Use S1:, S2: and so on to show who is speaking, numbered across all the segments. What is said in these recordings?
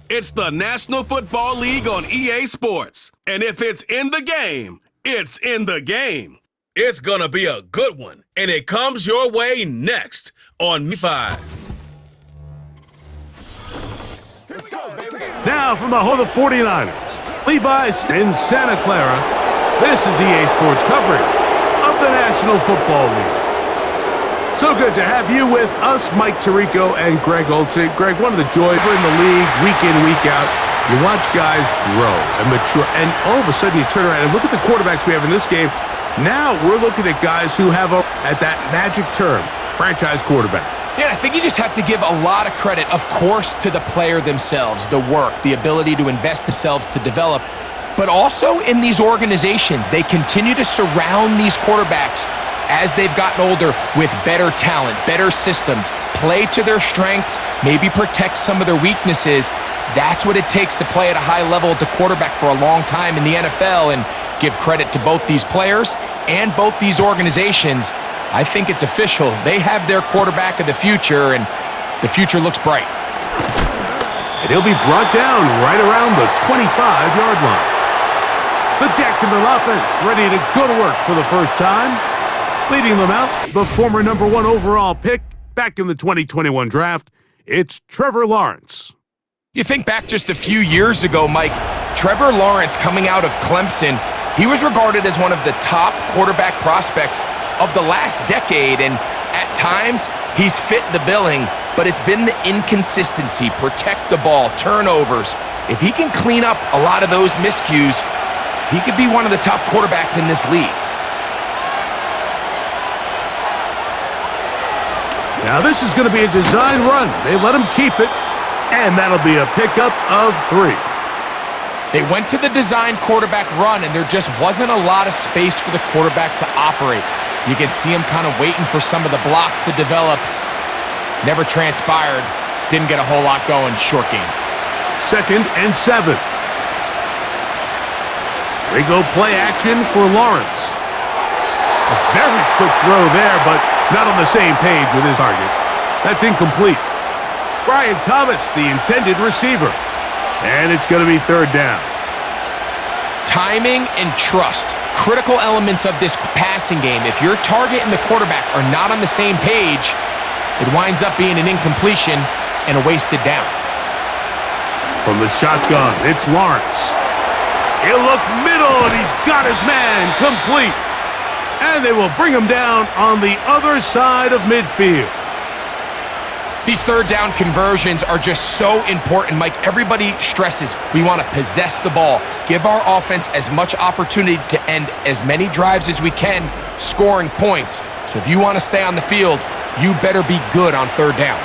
S1: It's the National Football League on EA Sports. And if it's in the game, it's in the game. It's gonna be a good one, and it comes your way next on PS5.
S2: Let's go, baby.
S3: Now from the home of the 49ers, Levi's in Santa Clara, this is EA Sports coverage of the National Football League. So good to have you with us, Mike Tirico and Greg Olsen. Greg, one of the joys in the league, week in, week out, you watch guys grow and mature, and all of a sudden you turn around and look at the quarterbacks we have in this game. Now we're looking at guys who have, at that magic term, franchise quarterback.
S4: Yeah, I think you just have to give a lot of credit, of course, to the player themselves, the work, the ability to invest themselves to develop, but also in these organizations. They continue to surround these quarterbacks as they've gotten older with better talent, better systems, play to their strengths, maybe protect some of their weaknesses. That's what it takes to play at a high level at the quarterback for a long time in the NFL, and give credit to both these players and both these organizations. I think it's official. They have their quarterback of the future, and the future looks bright.
S3: And he'll be brought down right around the 25-yard line. The Jacksonville offense ready to go to work for the first time. Leading them out, the former #1 overall pick back in the 2021 draft, it's Trevor Lawrence.
S4: You think back just a few years ago, Mike, Trevor Lawrence coming out of Clemson, he was regarded as one of the top quarterback prospects of the last decade, and at times he's fit the billing, but it's been the inconsistency, protect the ball, turnovers. If he can clean up a lot of those miscues, he could be one of the top quarterbacks in this league.
S3: Now this is going to be a design run. They let him keep it, and that'll be a pickup of 3.
S4: They went to the design quarterback run, and there just wasn't a lot of space for the quarterback to operate. You can see him kind of waiting for some of the blocks to develop. Never transpired. Didn't get a whole lot going. Short game.
S3: 2nd and 7. They go play action for Lawrence. A very quick throw there, but not on the same page with his target. That's incomplete. Brian Thomas, the intended receiver. And it's going to be 3rd down.
S4: Timing and trust, critical elements of this passing game. If your target and the quarterback are not on the same page, it winds up being an incompletion and a wasted down.
S3: From the shotgun, it's Lawrence. He'll look middle, and he's got his man complete. And they will bring him down on the other side of midfield.
S4: These 3rd down conversions are just so important, Mike. Everybody stresses we want to possess the ball, give our offense as much opportunity to end as many drives as we can, scoring points. So if you want to stay on the field, you better be good on 3rd down.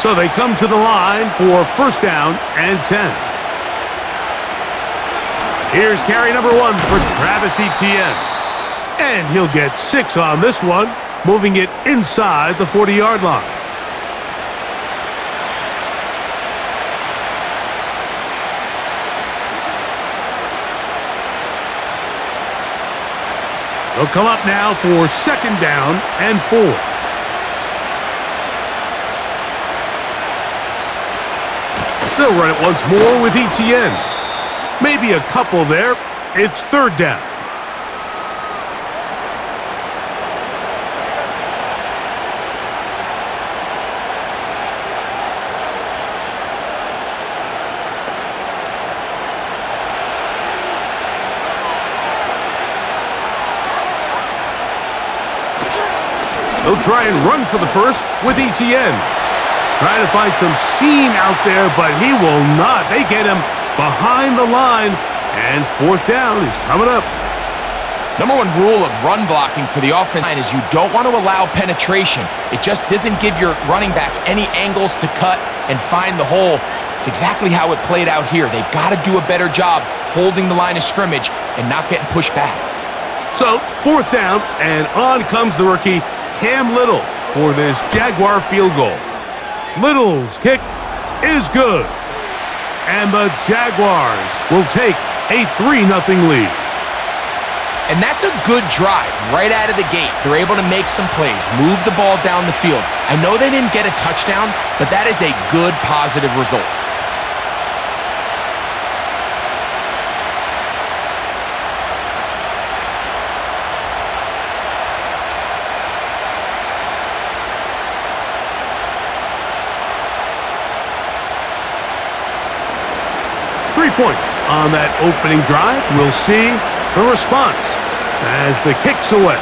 S3: So they come to the line for 1st down and 10. Here's carry #1 for Travis Etienne. And he'll get 6 on this one, moving it inside the 40-yard line. They'll come up now for 2nd down and 4. They'll run it once more with Etienne. Maybe a couple there. It's 3rd down. They'll try and run for the first with Etienne. Trying to find some seam out there, but he will not. They get him behind the line, and 4th down is coming up.
S4: #1 rule of run blocking for the offense is you don't want to allow penetration. It just doesn't give your running back any angles to cut and find the hole. It's exactly how it played out here. They've got to do a better job holding the line of scrimmage and not getting pushed back.
S3: So, 4th down, and on comes the rookie, Cam Little, for this Jaguar field goal. Little's kick is good. And the Jaguars will take a 3-0 lead.
S4: And that's a good drive right out of the gate. They're able to make some plays, move the ball down the field. I know they didn't get a touchdown, but that is a good, positive result.
S3: Points on that opening drive. We'll see the response as the kick's away.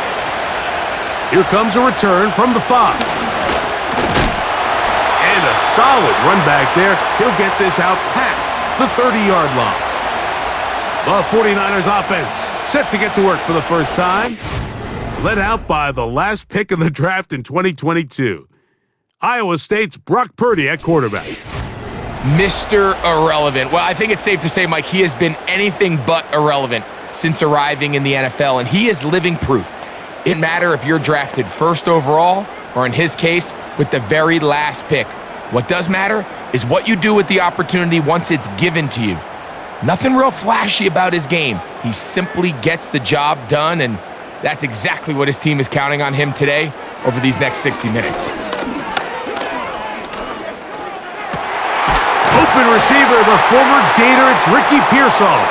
S3: Here comes a return from the 5. And a solid run back there. He'll get this out past the 30-yard line. The 49ers offense set to get to work for the first time. Led out by the last pick in the draft in 2022. Iowa State's Brock Purdy at quarterback.
S4: Mr. Irrelevant. Well, I think it's safe to say, Mike, he has been anything but irrelevant since arriving in the NFL, and he is living proof. It doesn't matter if you're drafted first overall, or in his case, with the very last pick. What does matter is what you do with the opportunity once it's given to you. Nothing real flashy about his game. He simply gets the job done, and that's exactly what his team is counting on him today over these next 60 minutes.
S3: Open receiver, the former Gator, it's Ricky Pearsall.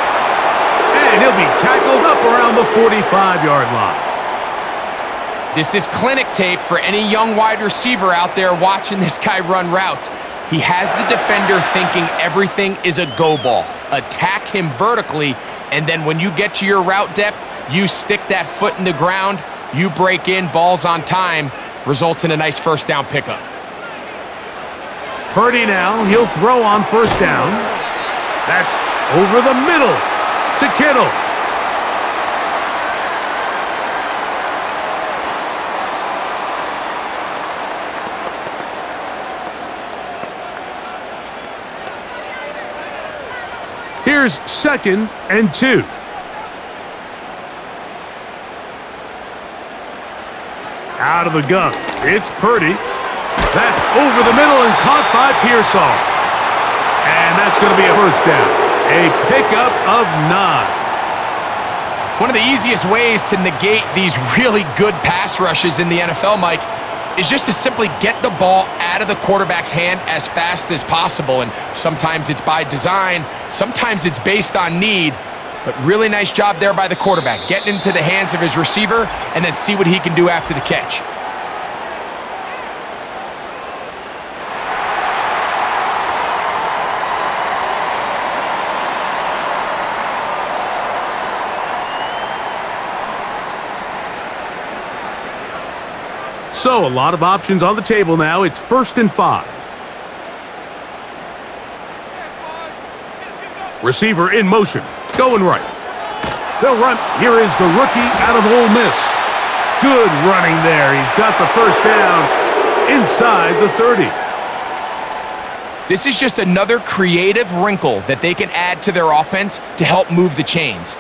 S3: And he'll be tackled up around the 45-yard line.
S4: This is clinic tape for any young wide receiver out there watching this guy run routes. He has the defender thinking everything is a go ball. Attack him vertically, and then when you get to your route depth, you stick that foot in the ground, you break in, ball's on time, results in a nice first down pickup.
S3: Purdy now, he'll throw on first down. That's over the middle to Kittle. Here's 2nd and 2. Out of the gun, it's Purdy. That's over the middle and caught by Pearsall. And that's going to be a first down. A pickup of 9.
S4: One of the easiest ways to negate these really good pass rushes in the NFL, Mike, is just to simply get the ball out of the quarterback's hand as fast as possible. And sometimes it's by design, sometimes it's based on need. But really nice job there by the quarterback, getting into the hands of his receiver and then see what he can do after the catch.
S3: So, a lot of options on the table now. It's 1st and 5. Receiver in motion, going right. They'll run. Here is the rookie out of Ole Miss. Good running there. He's got the first down inside the 30.
S4: This is just another creative wrinkle that they can add to their offense to help move the chains.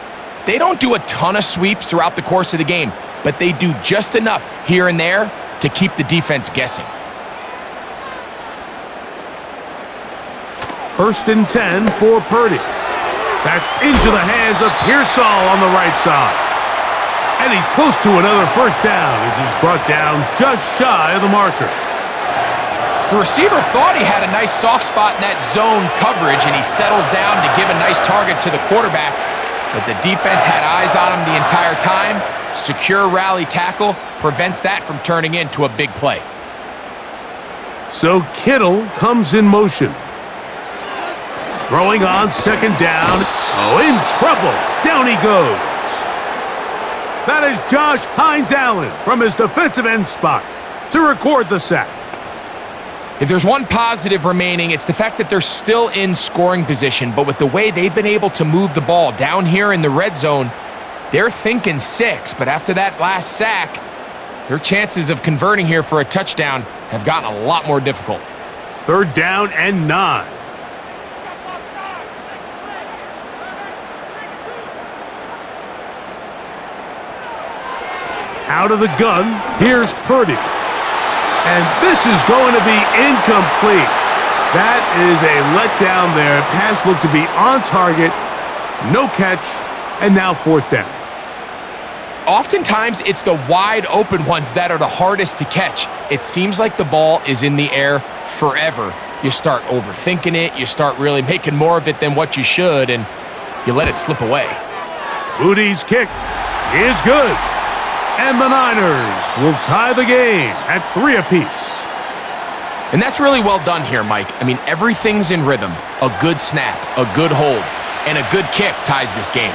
S4: They don't do a ton of sweeps throughout the course of the game, but they do just enough here and there to keep the defense guessing.
S3: 1st and 10 for Purdy. That's into the hands of Pearsall on the right side. And he's close to another first down as he's brought down just shy of the marker.
S4: The receiver thought he had a nice soft spot in that zone coverage, and he settles down to give a nice target to the quarterback. But the defense had eyes on him the entire time. Secure rally tackle prevents that from turning into a big play.
S3: So Kittle comes in motion. Throwing on 2nd down. Oh, in trouble. Down he goes. That is Josh Hines-Allen from his defensive end spot to record the sack.
S4: If there's one positive remaining, it's the fact that they're still in scoring position, but with the way they've been able to move the ball down here in the red zone, they're thinking 6, but after that last sack, their chances of converting here for a touchdown have gotten a lot more difficult.
S3: 3rd down and 9. Out of the gun, here's Purdy. And this is going to be incomplete. That is a letdown there. Pass looked to be on target, no catch, and now 4th down.
S4: Oftentimes, it's the wide open ones that are the hardest to catch. It seems like the ball is in the air forever. You start overthinking it, you start really making more of it than what you should, and you let it slip away.
S3: Moody's kick is good. And the Niners will tie the game at 3 apiece.
S4: And that's really well done here, Mike. I mean, everything's in rhythm. A good snap, a good hold, and a good kick ties this game.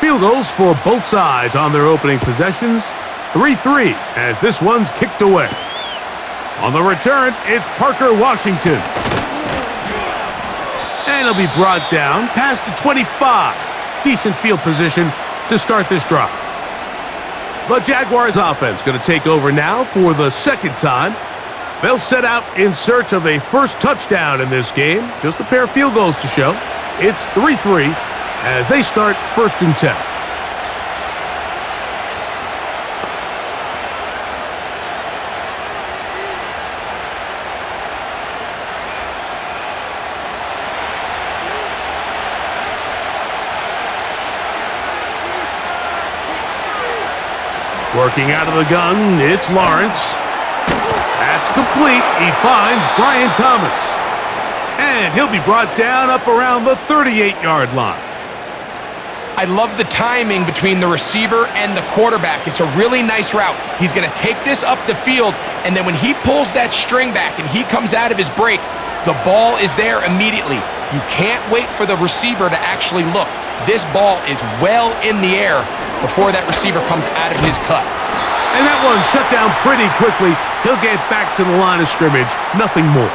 S3: Field goals for both sides on their opening possessions. 3-3 as this one's kicked away. On the return, it's Parker Washington. And he'll be brought down past the 25. Decent field position to start this drive. The Jaguars offense going to take over now for the second time. They'll set out in search of a first touchdown in this game. Just a pair of field goals to show. It's 3-3 as they start 1st and 10. Working out of the gun, it's Lawrence. That's complete. He finds Brian Thomas. And he'll be brought down up around the 38-yard line.
S4: I love the timing between the receiver and the quarterback. It's a really nice route. He's going to take this up the field, and then when he pulls that string back and he comes out of his break, the ball is there immediately. You can't wait for the receiver to actually look. This ball is well in the air before that receiver comes out of his cut.
S3: And that one shut down pretty quickly. He'll get back to the line of scrimmage. Nothing more.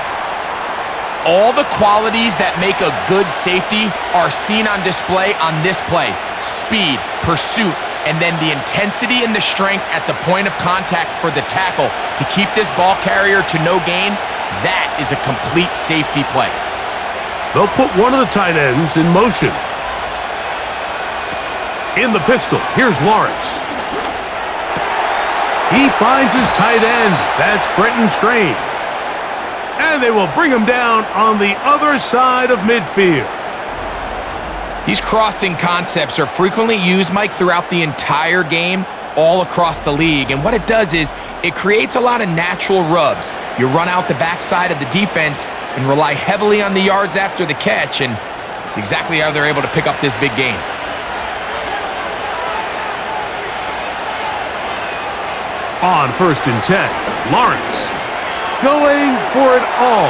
S4: All the qualities that make a good safety are seen on display on this play. Speed, pursuit, and then the intensity and the strength at the point of contact for the tackle to keep this ball carrier to no gain. That is a complete safety play.
S3: They'll put one of the tight ends in motion. In the pistol, here's Lawrence. He finds his tight end. That's Brenton Strange. And they will bring him down on the other side of midfield.
S4: These crossing concepts are frequently used, Mike, throughout the entire game, all across the league. And what it does is it creates a lot of natural rubs. You run out the backside of the defense and rely heavily on the yards after the catch, and it's exactly how they're able to pick up this big gain.
S3: On 1st and 10, Lawrence going for it all.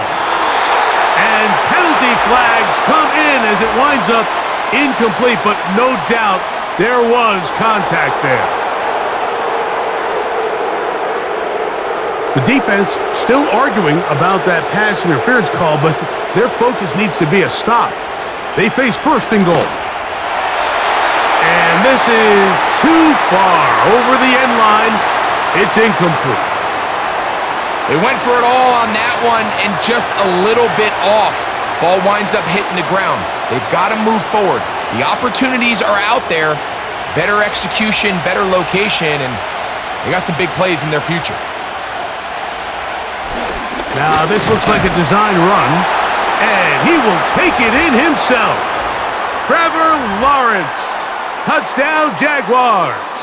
S3: And penalty flags come in as it winds up incomplete, but no doubt there was contact there. The defense still arguing about that pass interference call, but their focus needs to be a stop. They face 1st and goal. And this is too far over the end line. It's incomplete.
S4: They went for it all on that one and just a little bit off. Ball winds up hitting the ground. They've got to move forward. The opportunities are out there. Better execution, better location, and they got some big plays in their future.
S3: Now this looks like a design run, and he will take it in himself. Trevor Lawrence, touchdown Jaguars.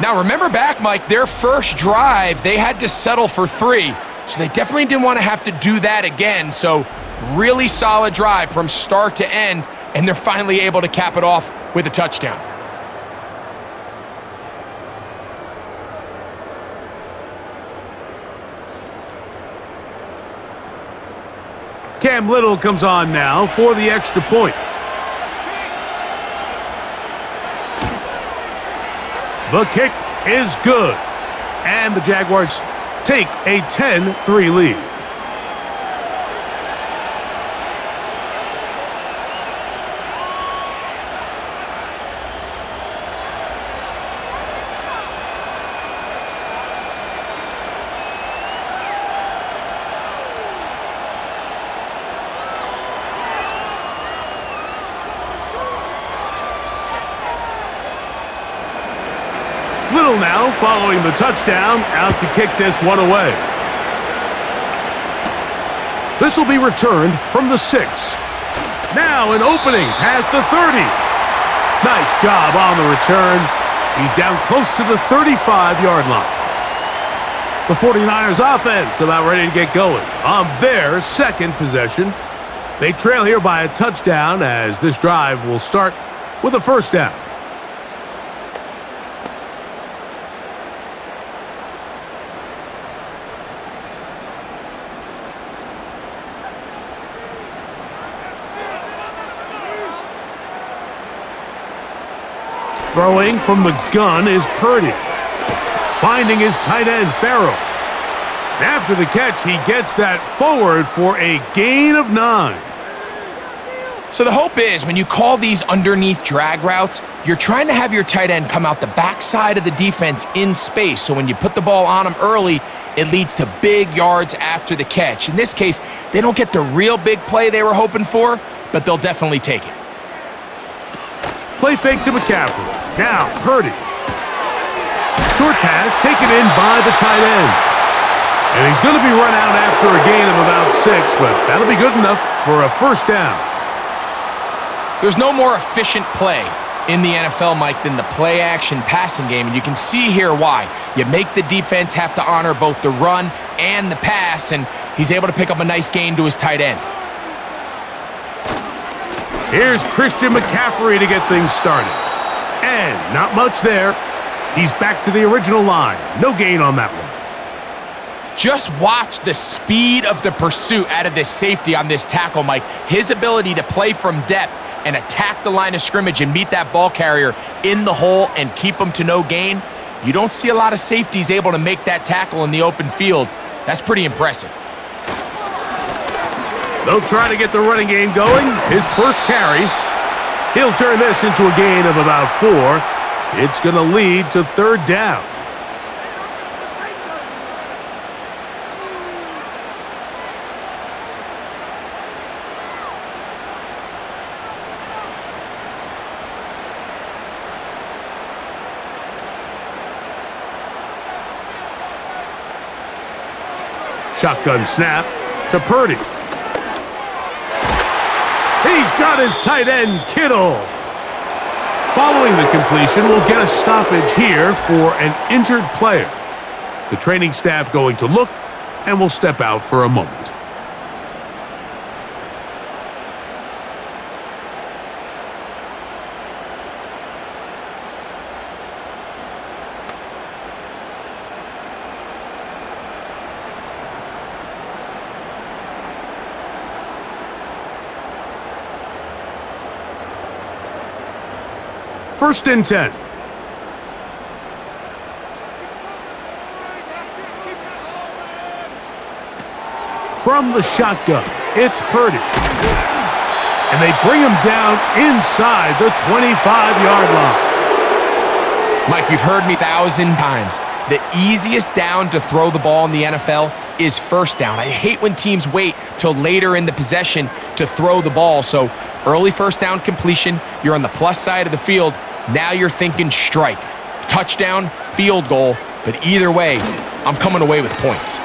S4: Now remember back, Mike, their first drive, they had to settle for 3. So they definitely didn't want to have to do that again. So really solid drive from start to end, and they're finally able to cap it off with a touchdown.
S3: Cam Little comes on now for the extra point. The kick is good, and the Jaguars take a 10-3 lead. Little now following the touchdown, out to kick this one away. This will be returned from the 6. Now an opening past the 30. Nice job on the return. He's down close to the 35-yard line. The 49ers offense about ready to get going on their second possession. They trail here by a touchdown as this drive will start with a first down. Throwing from the gun is Purdy. Finding his tight end, Farrell. After the catch, he gets that forward for a gain of 9.
S4: So the hope is when you call these underneath drag routes, you're trying to have your tight end come out the backside of the defense in space. So when you put the ball on him early, it leads to big yards after the catch. In this case, they don't get the real big play they were hoping for, but they'll definitely take it.
S3: Play fake to McCaffrey. Now Purdy. Short pass taken in by the tight end. And he's going to be run out after a gain of about 6, but that'll be good enough for a first down.
S4: There's no more efficient play in the NFL, Mike, than the play-action passing game, and you can see here why. You make the defense have to honor both the run and the pass, and he's able to pick up a nice gain to his tight end.
S3: Here's Christian McCaffrey to get things started. And not much there. He's back to the original line. No gain on that one.
S4: Just watch the speed of the pursuit out of this safety on this tackle, Mike. His ability to play from depth and attack the line of scrimmage and meet that ball carrier in the hole and keep him to no gain. You don't see a lot of safeties able to make that tackle in the open field. That's pretty impressive.
S3: They'll try to get the running game going. His first carry. He'll turn this into a gain of about 4. It's going to lead to third down. Shotgun snap to Purdy. He's got his tight end, Kittle. Following the completion, we'll get a stoppage here for an injured player. The training staff going to look, and will step out for a moment. First and 10. From the shotgun, it's Purdy. And they bring him down inside the 25-yard line.
S4: Mike, you've heard me 1,000 times. The easiest down to throw the ball in the NFL is first down. I hate when teams wait till later in the possession to throw the ball. So early first down completion, you're on the plus side of the field. Now you're thinking strike, touchdown, field goal, but either way, I'm coming away with points.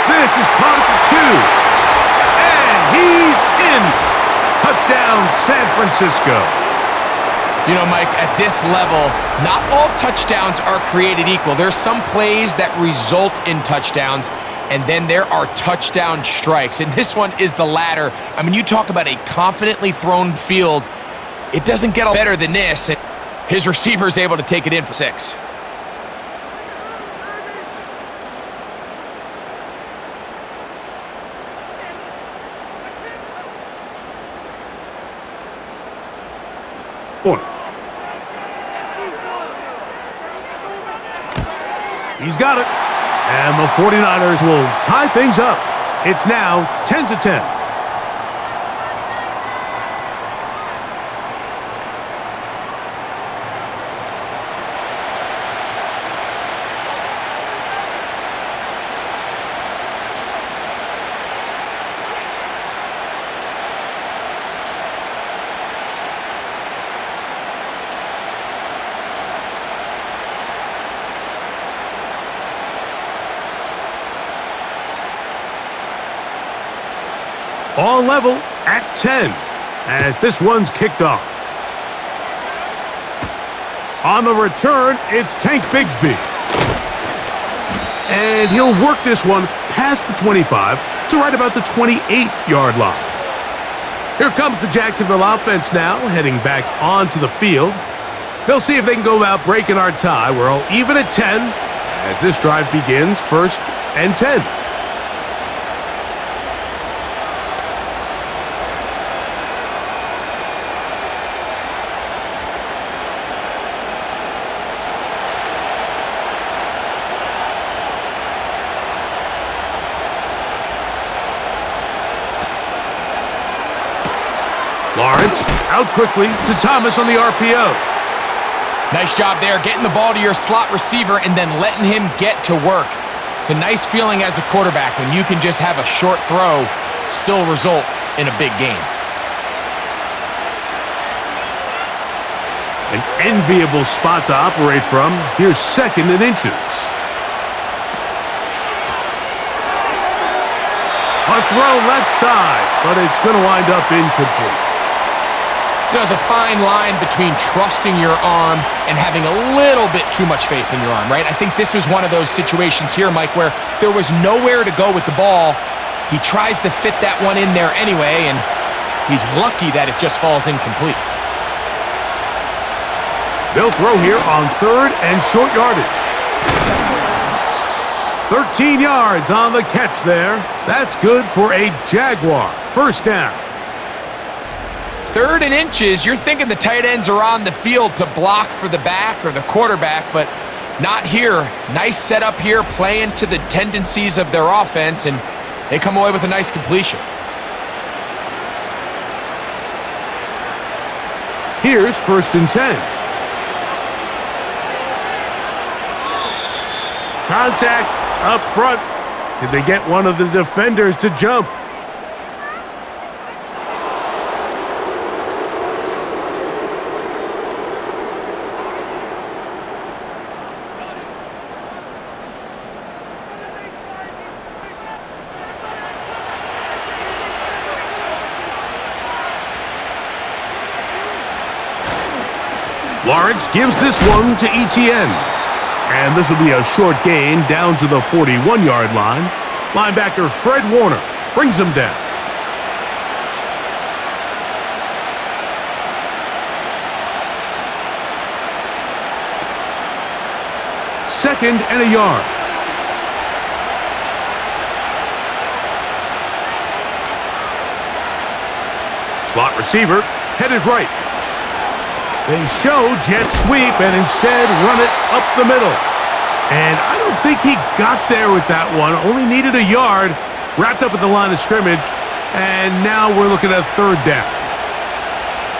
S3: This is caught at the 2, and he's in. Touchdown, San Francisco.
S4: You know, Mike, at this level, not all touchdowns are created equal. There's some plays that result in touchdowns, and then there are touchdown strikes, and this one is the latter. I mean, you talk about a confidently thrown field. It doesn't get better than this, and his receiver is able to take it in for 6.
S3: Point. He's got it. And the 49ers will tie things up. It's now 10-10. All level at 10 as this one's kicked off. On the return, it's Tank Bigsby. And he'll work this one past the 25 to right about the 28-yard line. Here comes the Jacksonville offense now, heading back onto the field. They'll see if they can go about breaking our tie. We're all even at 10 as this drive begins, 1st and 10. Lawrence out quickly to Thomas on the RPO.
S4: Nice job there, getting the ball to your slot receiver and then letting him get to work. It's a nice feeling as a quarterback when you can just have a short throw still result in a big game.
S3: An enviable spot to operate from. Here's 2nd and inches. A throw left side, but it's going to wind up incomplete.
S4: There's a fine line between trusting your arm and having a little bit too much faith in your arm, right? I think this was one of those situations here, Mike, where there was nowhere to go with the ball. He tries to fit that one in there anyway, and he's lucky that it just falls incomplete.
S3: They'll throw here on 3rd and short yardage. 13 yards on the catch there. That's good for a Jaguar. 1st down.
S4: 3rd and inches, you're thinking the tight ends are on the field to block for the back or the quarterback, but not here. Nice setup here, playing to the tendencies of their offense, and they come away with a nice completion.
S3: Here's 1st and 10. Contact up front. Did they get one of the defenders to jump? Lawrence gives this one to Etienne. And this will be a short gain down to the 41-yard line. Linebacker Fred Warner brings him down. Second and a yard. Slot receiver headed right. They show jet sweep and instead run it up the middle. And I don't think he got there with that one. Only needed a yard. Wrapped up at the line of scrimmage. And now we're looking at 3rd down.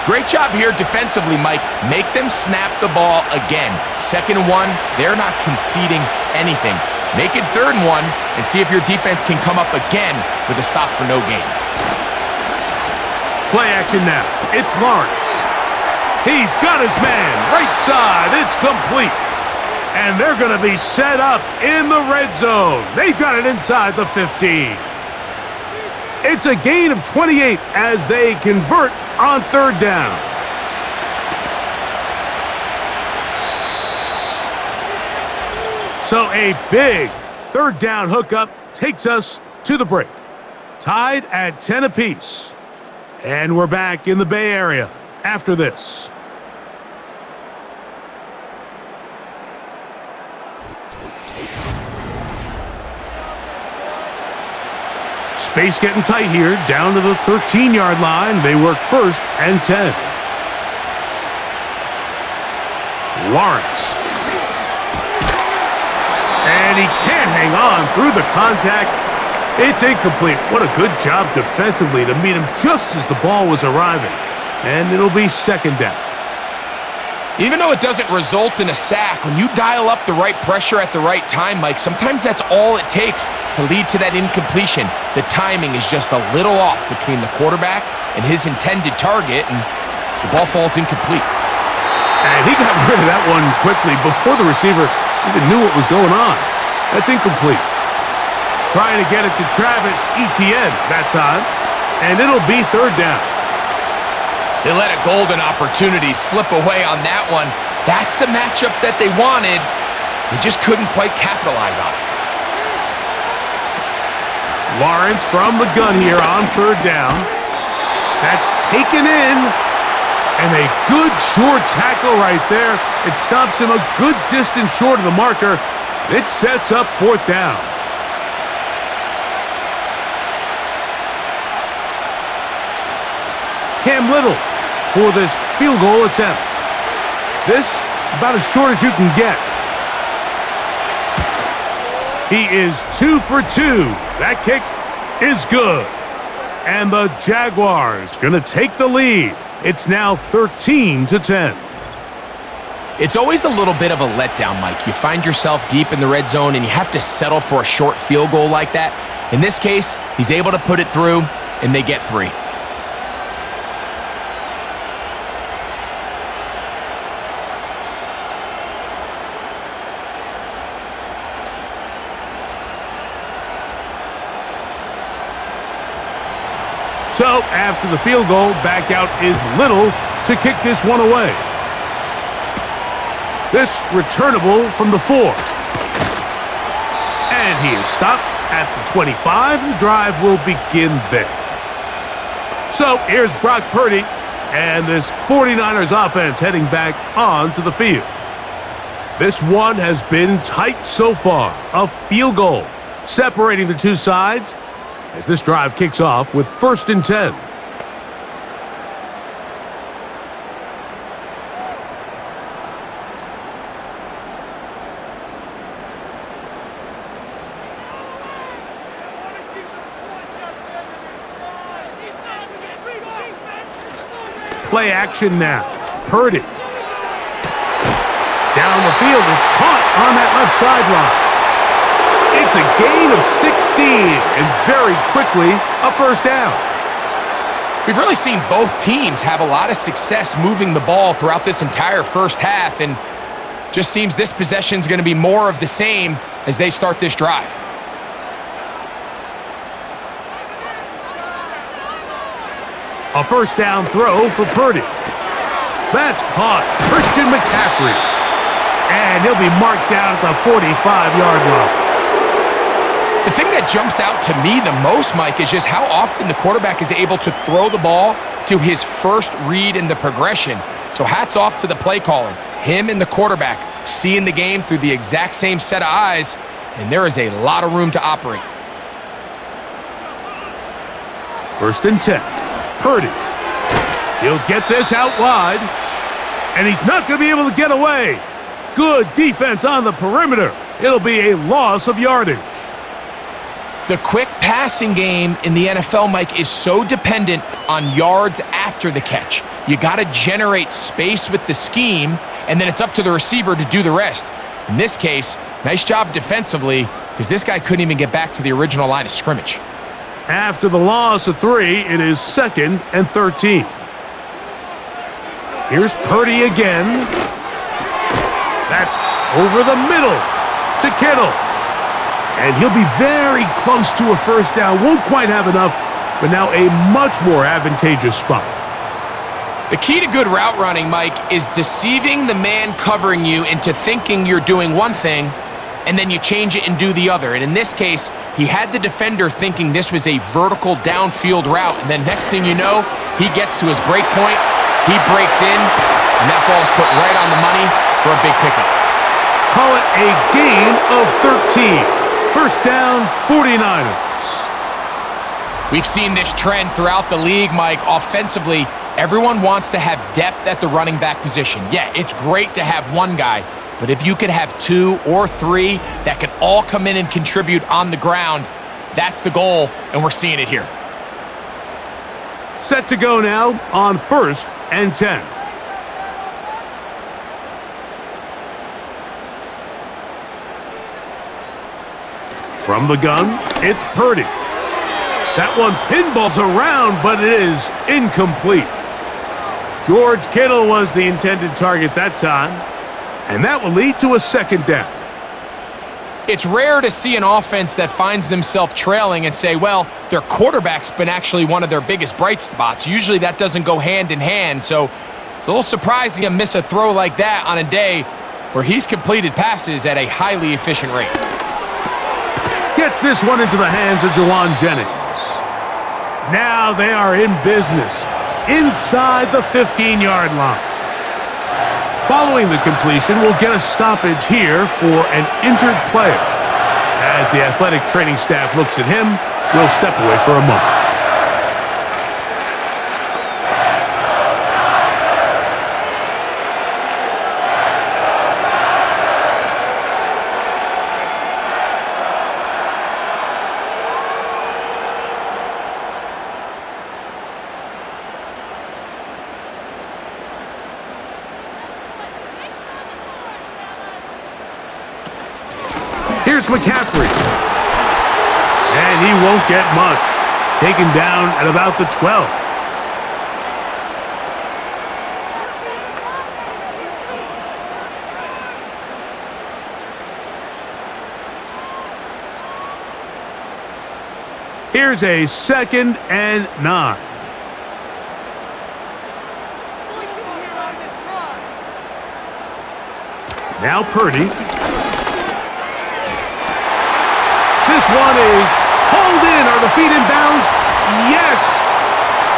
S4: Great job here defensively, Mike. Make them snap the ball again. 2nd and 1, they're not conceding anything. Make it 3rd and 1 and see if your defense can come up again with a stop for no gain.
S3: Play action now. It's Lawrence. He's got his man, right side, it's complete. And they're going to be set up in the red zone. They've got it inside the 15. It's a gain of 28 as they convert on 3rd down. So a big 3rd down hookup takes us to the break. Tied at 10 apiece. And we're back in the Bay Area after this. Space getting tight here, down to the 13-yard line. They work 1st and 10. Lawrence. And he can't hang on through the contact. It's incomplete. What a good job defensively to meet him just as the ball was arriving. And it'll be 2nd down.
S4: Even though it doesn't result in a sack, when you dial up the right pressure at the right time, Mike, sometimes that's all it takes to lead to that incompletion. The timing is just a little off between the quarterback and his intended target, and the ball falls incomplete.
S3: And he got rid of that one quickly before the receiver even knew what was going on. That's incomplete. Trying to get it to Travis Etienne that time. and it'll be third down.
S4: They let a golden opportunity slip away on that one. That's the matchup that they wanted. They just couldn't quite capitalize on it.
S3: Lawrence from the gun here on third down. That's taken in. And a good short tackle right there. It stops him a good distance short of the marker. It sets up fourth down. Cam Little for this field goal attempt. This about as short as you can get. He is 2 for 2. That kick is good. And the Jaguars going to take the lead. It's now 13-10.
S4: It's always a little bit of a letdown, Mike. You find yourself deep in the red zone and you have to settle for a short field goal like that. In this case, he's able to put it through and they get 3.
S3: So, after the field goal, back out is Little to kick this one away. This returnable from the 4. And he is stopped at the 25. The drive will begin there. So, here's Brock Purdy and this 49ers offense heading back onto the field. This one has been tight so far. A field goal separating the two sides as this drive kicks off with 1st and 10. Play action now. Purdy. Down the field. It's caught on that left sideline. It's a gain of 16, and very quickly, a first down.
S4: We've really seen both teams have a lot of success moving the ball throughout this entire first half, and just seems this possession is going to be more of the same as they start this drive.
S3: A first down throw for Purdy. That's caught. Christian McCaffrey. And he'll be marked down at the 45-yard line.
S4: The thing that jumps out to me the most, Mike, is just how often the quarterback is able to throw the ball to his first read in the progression. So hats off to the play caller. Him and the quarterback seeing the game through the exact same set of eyes, and there is a lot of room to operate.
S3: 1st and 10. Purdy. He'll get this out wide, and he's not going to be able to get away. Good defense on the perimeter. It'll be a loss of yardage.
S4: The quick passing game in the NFL, Mike, is so dependent on yards after the catch. You got to generate space with the scheme, and then it's up to the receiver to do the rest. In this case, nice job defensively, because this guy couldn't even get back to the original line of scrimmage.
S3: After the loss of 3, it is 2nd and 13. Here's Purdy again. That's over the middle to Kittle. And he'll be very close to a first down. Won't quite have enough, but now a much more advantageous spot.
S4: The key to good route running, Mike, is deceiving the man covering you into thinking you're doing one thing, and then you change it and do the other. And in this case, he had the defender thinking this was a vertical downfield route, and then next thing you know, he gets to his break point, he breaks in, and that ball is put right on the money for a big pickup.
S3: Call it a gain of 13. First down, 49ers.
S4: We've seen this trend throughout the league, Mike. Offensively, everyone wants to have depth at the running back position. Yeah, it's great to have one guy, but if you could have 2 or 3 that can all come in and contribute on the ground, that's the goal, and we're seeing it here.
S3: Set to go now on 1st and 10. From the gun, it's Purdy. That one pinballs around, but it is incomplete. George Kittle was the intended target that time, and that will lead to a second down.
S4: It's rare to see an offense that finds themselves trailing and say, well, their quarterback's been actually one of their biggest bright spots. Usually that doesn't go hand in hand, so it's a little surprising to miss a throw like that on a day where he's completed passes at a highly efficient rate.
S3: Gets this one into the hands of Jawan Jennings. Now they are in business inside the 15-yard line. Following the completion, we'll get a stoppage here for an injured player. As the athletic training staff looks at him, we'll step away for a moment. Here's McCaffrey. And he won't get much. Taken down at about the 12. Here's a 2nd and 9. Now Purdy. This one is hauled in. Are the feet in bounds? Yes!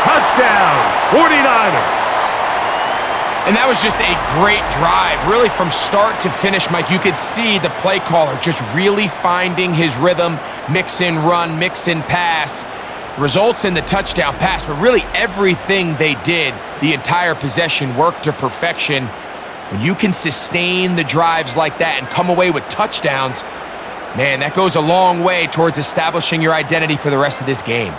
S3: Touchdown, 49ers.
S4: And that was just a great drive. Really from start to finish, Mike, you could see the play caller just really finding his rhythm, mix in run, mix in pass. Results in the touchdown pass, but really everything they did, the entire possession worked to perfection. When you can sustain the drives like that and come away with touchdowns, man, that goes a long way towards establishing your identity for the rest of this game.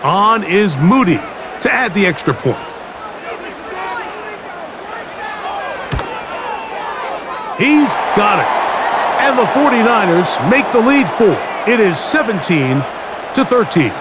S3: On is Moody to add the extra point. He's got it. And the 49ers make the lead 4. It is 17-13.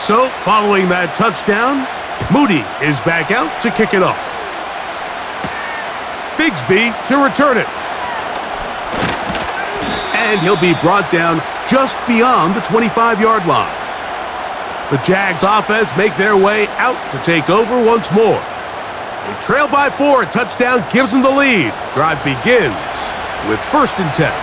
S3: So, following that touchdown, Moody is back out to kick it off. Bigsby to return it. And he'll be brought down just beyond the 25-yard line. The Jags offense make their way out to take over once more. They trail by 4. A touchdown gives them the lead. Drive begins with 1st and 10.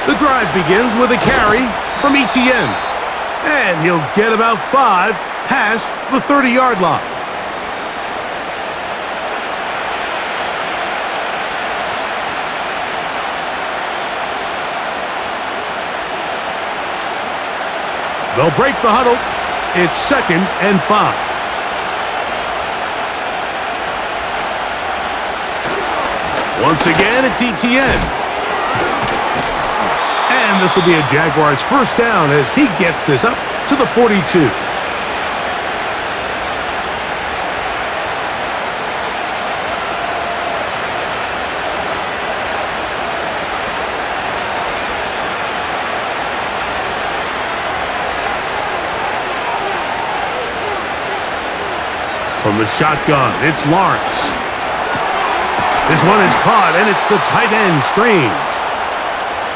S3: The drive begins with a carry from Etienne. And he'll get about 5 past the 30-yard line. They'll break the huddle. It's 2nd and 5. Once again, it's Etienne. And this will be a Jaguars 1st down as he gets this up to the 42. From the shotgun, it's Lawrence. This one is caught, and it's the tight end, Strange.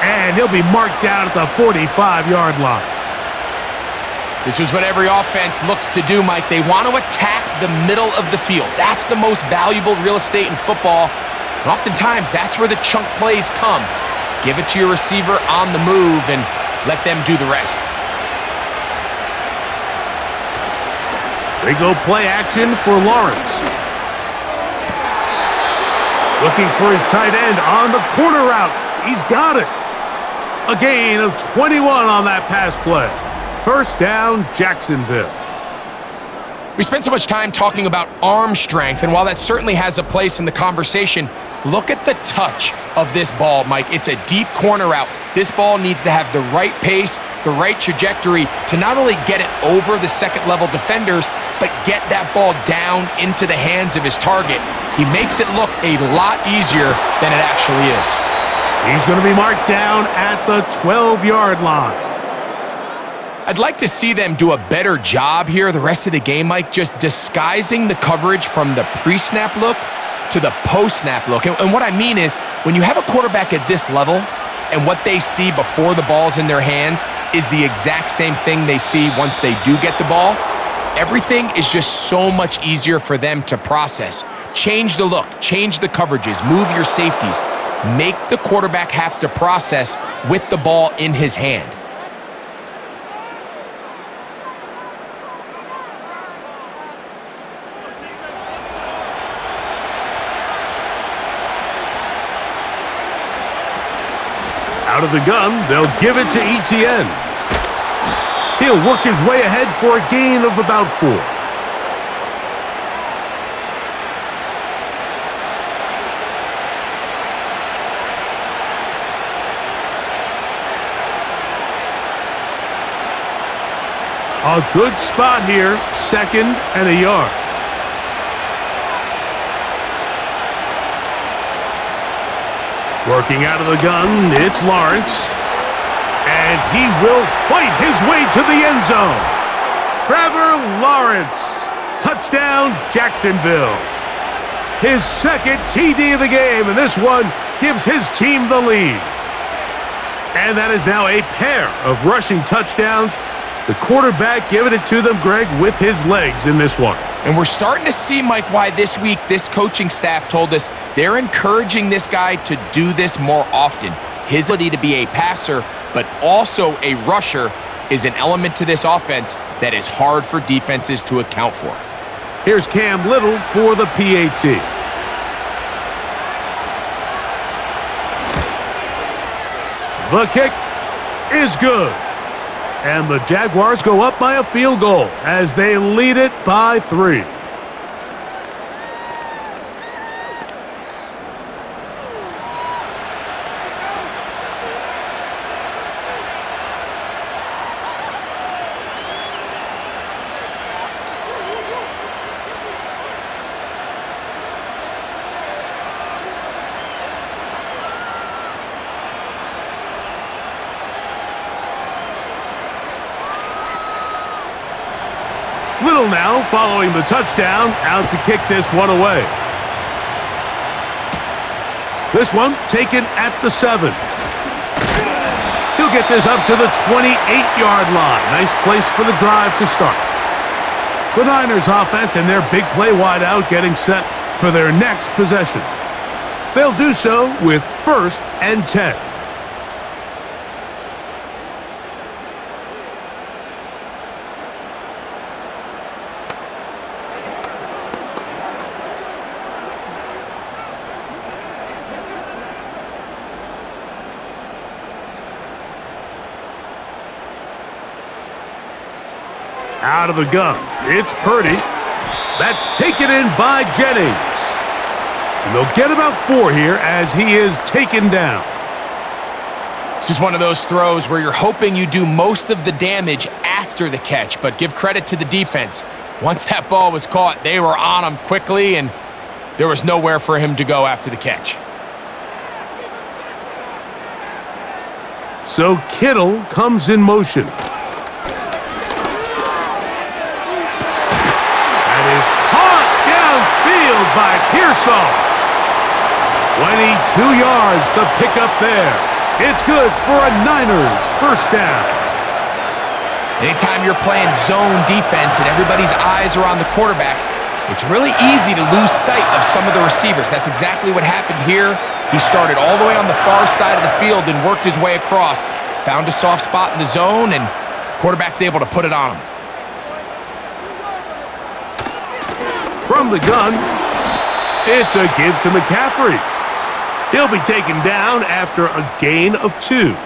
S3: And he'll be marked down at the 45-yard line.
S4: This is what every offense looks to do, Mike. They want to attack the middle of the field. That's the most valuable real estate in football. And oftentimes, that's where the chunk plays come. Give it to your receiver on the move and let them do the rest.
S3: They go play action for Lawrence. Looking for his tight end on the corner route. He's got it. A gain of 21 on that pass play. First down, Jacksonville.
S4: We spent so much time talking about arm strength, and while that certainly has a place in the conversation, look at the touch of this ball, Mike. It's a deep corner route. This ball needs to have the right pace, the right trajectory to not only get it over the second-level defenders, but get that ball down into the hands of his target. He makes it look a lot easier than it actually is.
S3: He's going to be marked down at the 12-yard line.
S4: I'd like to see them do a better job here the rest of the game, Mike, just disguising the coverage from the pre-snap look to the post-snap look. And what I mean is, when you have a quarterback at this level and what they see before the ball's in their hands is the exact same thing they see once they do get the ball, everything is just so much easier for them to process. Change the look, change the coverages, move your safeties. Make the quarterback have to process with the ball in his hand.
S3: Out of the gun, they'll give it to Etienne. He'll work his way ahead for a gain of about 4. A good spot here, 2nd and a yard. Working out of the gun, it's Lawrence. And he will fight his way to the end zone. Trevor Lawrence. Touchdown, Jacksonville. His 2nd TD of the game, and this one gives his team the lead. And that is now a pair of rushing touchdowns. The quarterback giving it to them, Greg, with his legs in this one.
S4: And we're starting to see, Mike, why this week this coaching staff told us they're encouraging this guy to do this more often. His ability to be a passer, but also a rusher, is an element to this offense that is hard for defenses to account for.
S3: Here's Cam Little for the PAT. The kick is good. And the Jaguars go up by a field goal as they lead it by 3. Little now following the touchdown, out to kick this one away. This one taken at the 7. He'll get this up to the 28-yard line. Nice place for the drive to start. The Niners offense and their big play wideout getting set for their next possession. They'll do so with 1st and 10. Out of the gun, it's Purdy. That's taken in by Jennings. And they'll get about 4 here as he is taken down.
S4: This is one of those throws where you're hoping you do most of the damage after the catch, but give credit to the defense. Once that ball was caught, they were on him quickly, and there was nowhere for him to go after the catch.
S3: So Kittle comes in motion. 22 yards, the pickup there. It's good for a Niners first down.
S4: Anytime you're playing zone defense and everybody's eyes are on the quarterback, it's really easy to lose sight of some of the receivers. That's exactly what happened here. He started all the way on the far side of the field and worked his way across. Found a soft spot in the zone, and quarterback's able to put it on him.
S3: From the gun, it's a give to McCaffrey. He'll be taken down after a gain of 2.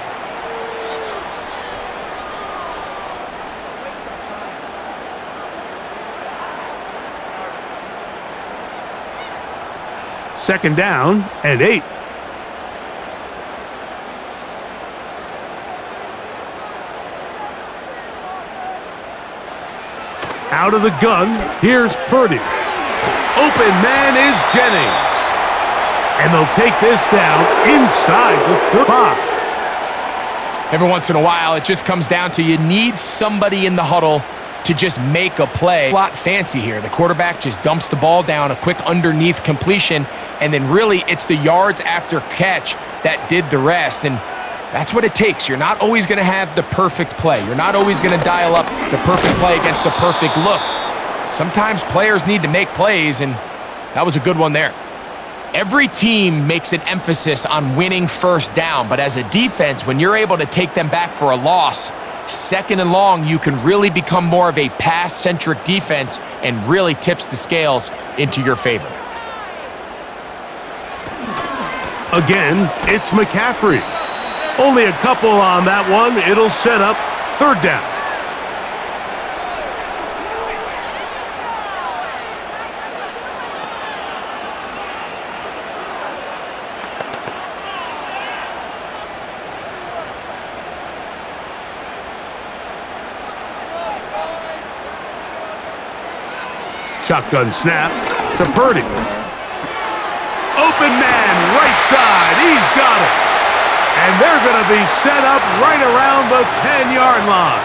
S3: 2nd down and 8. Out of the gun, here's Purdy. Open man is Jennings. And they'll take this down inside the 5.
S4: Every once in a while, it just comes down to you need somebody in the huddle to just make a play. A lot fancy here. The quarterback just dumps the ball down, a quick underneath completion, and then really it's the yards after catch that did the rest. And that's what it takes. You're not always going to have the perfect play. You're not always going to dial up the perfect play against the perfect look. Sometimes players need to make plays, and that was a good one there. Every team makes an emphasis on winning first down, but as a defense, when you're able to take them back for a loss, 2nd and long, you can really become more of a pass-centric defense and really tips the scales into your favor.
S3: Again, it's McCaffrey. Only a couple on that one. It'll set up 3rd down. Shotgun snap to Purdy. Open man, right side. He's got it. And they're going to be set up right around the 10-yard line.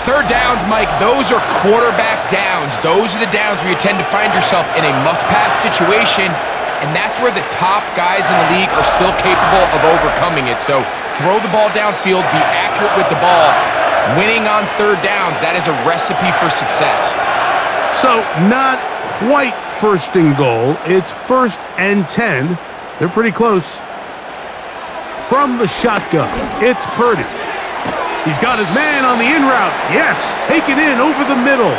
S4: 3rd downs, Mike, those are quarterback downs. Those are the downs where you tend to find yourself in a must-pass situation, and that's where the top guys in the league are still capable of overcoming it. So throw the ball downfield, be accurate with the ball. Winning on 3rd downs, that is a recipe for success.
S3: So not quite 1st and goal. It's 1st and 10. They're pretty close. From the shotgun, it's Purdy. He's got his man on the in route. Yes, take it in over the middle.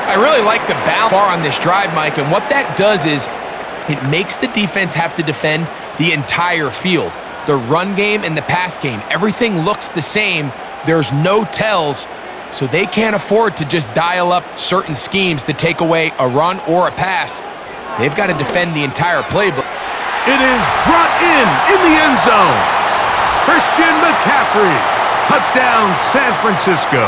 S4: I really like the balance far on this drive, Mike, and what that does is it makes the defense have to defend the entire field. The run game and the pass game, everything looks the same. There's no tells, so they can't afford to just dial up certain schemes to take away a run or a pass. They've got to defend the entire playbook.
S3: It is brought in the end zone. Christian McCaffrey. Touchdown, San Francisco.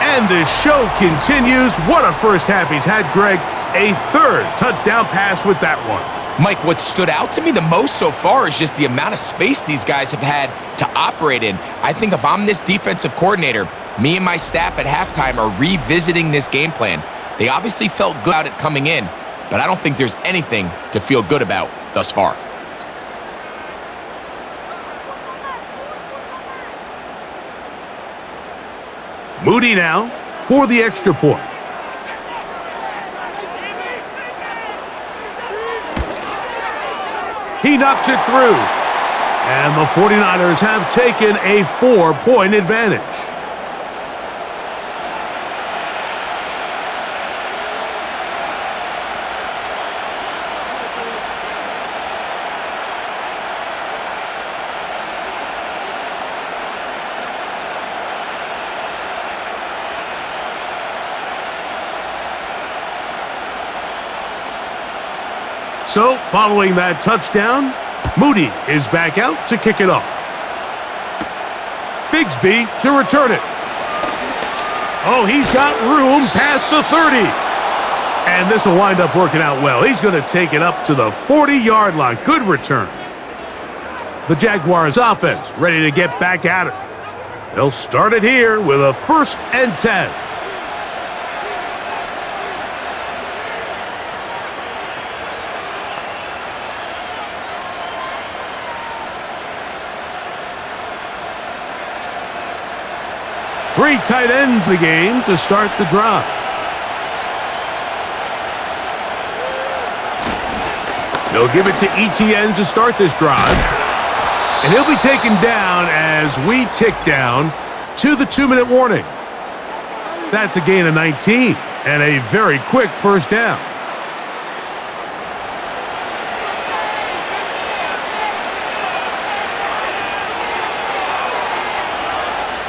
S3: And the show continues. What a first half he's had, Greg. A 3rd touchdown pass with that one.
S4: Mike, what stood out to me the most so far is just the amount of space these guys have had to operate in. I think if I'm this defensive coordinator, me and my staff at halftime are revisiting this game plan. They obviously felt good about it coming in, but I don't think there's anything to feel good about thus far.
S3: Moody now for the extra point. He knocks it through. And the 49ers have taken a 4-point advantage. So, following that touchdown, Moody is back out to kick it off. Bigsby to return it. Oh, he's got room past the 30. And this will wind up working out well. He's going to take it up to the 40-yard line. Good return. The Jaguars offense ready to get back at it. They'll start it here with a 1st and 10. Three tight ends the game to start the drive. They'll give it to ETN to start this drive. And he'll be taken down as we tick down to the 2-minute warning. That's a gain of 19 and a very quick 1st down.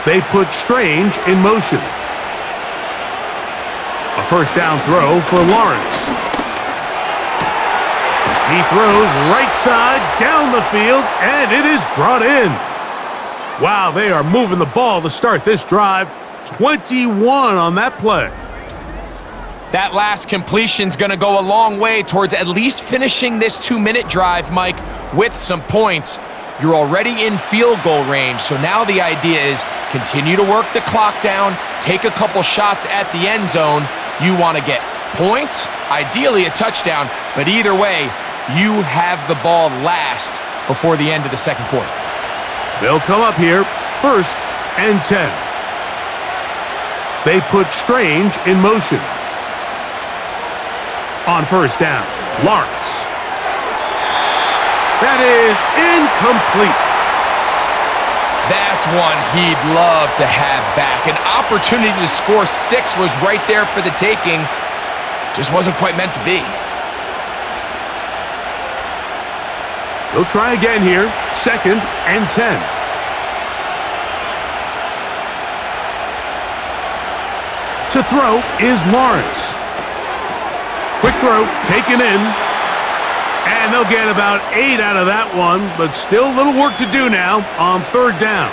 S3: They put Strange in motion. A 1st down throw for Lawrence. He throws right side down the field, and it is brought in. Wow, they are moving the ball to start this drive. 21 on that play.
S4: That last completion's going to go a long way towards at least finishing this 2-minute drive, Mike, with some points. You're already in field goal range, so now the idea is continue to work the clock down, take a couple shots at the end zone. You want to get points, ideally a touchdown, but either way, you have the ball last before the end of the second quarter.
S3: They'll come up here, 1st and 10. They put Strange in motion. On 1st down, Lawrence. That is incomplete.
S4: That's one he'd love to have back. An opportunity to score 6 was right there for the taking. Just wasn't quite meant to be.
S3: They'll try again here, 2nd and 10. To throw is Lawrence. Quick throw, taken in. And they'll get about 8 out of that one, but still a little work to do now on 3rd down.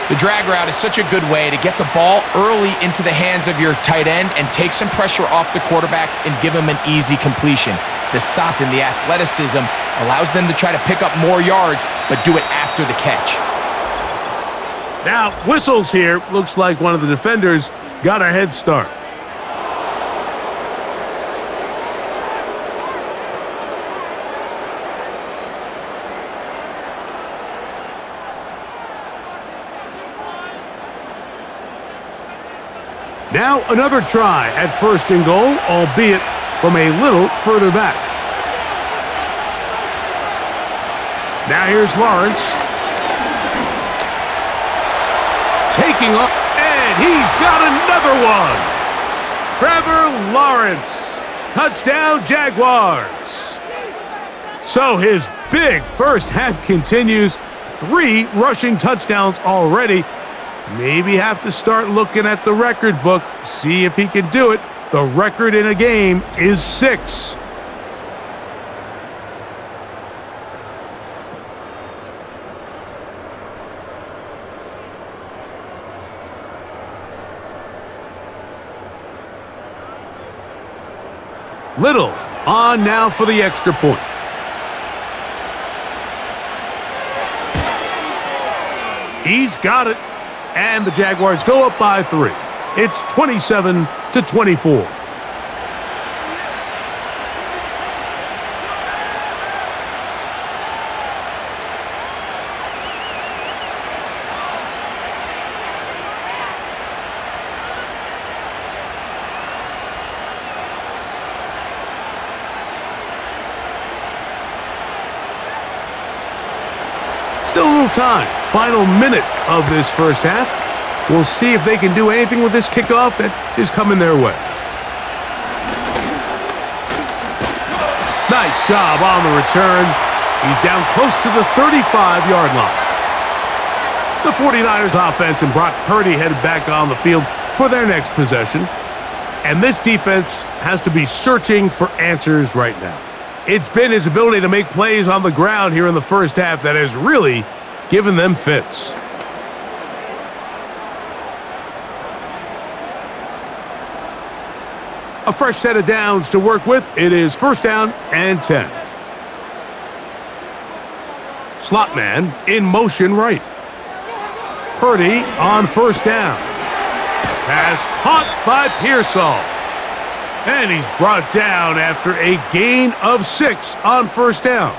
S4: The drag route is such a good way to get the ball early into the hands of your tight end and take some pressure off the quarterback and give him an easy completion. The size and the athleticism allows them to try to pick up more yards, but do it after the catch.
S3: Now, whistles here. Looks like one of the defenders got a head start. Now another try at 1st and goal, albeit from a little further back. Now here's Lawrence. Taking up, and he's got another one. Trevor Lawrence. Touchdown, Jaguars. So his big first half continues. 3 rushing touchdowns already. Maybe have to start looking at the record book, see if he can do it. The record in a game is 6. Little on now for the extra point. He's got it. And the Jaguars go up by 3. It's 27-24. Still a little time. Final minute of this first half. We'll see if they can do anything with this kickoff that is coming their way. Nice job on the return. He's down close to the 35-yard line. The 49ers offense and Brock Purdy headed back on the field for their next possession. And this defense has to be searching for answers right now. It's been his ability to make plays on the ground here in the first half that has really given them fits. A fresh set of downs to work with. It is 1st down and 10. Slot man in motion right. Purdy on 1st down. Pass caught by Pearsall. And he's brought down after a gain of 6 on 1st down.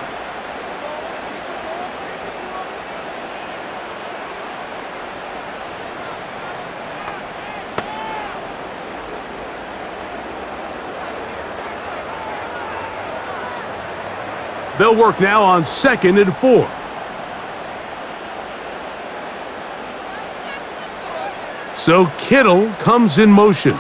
S3: They'll work now on 2nd and 4. So Kittle comes in motion.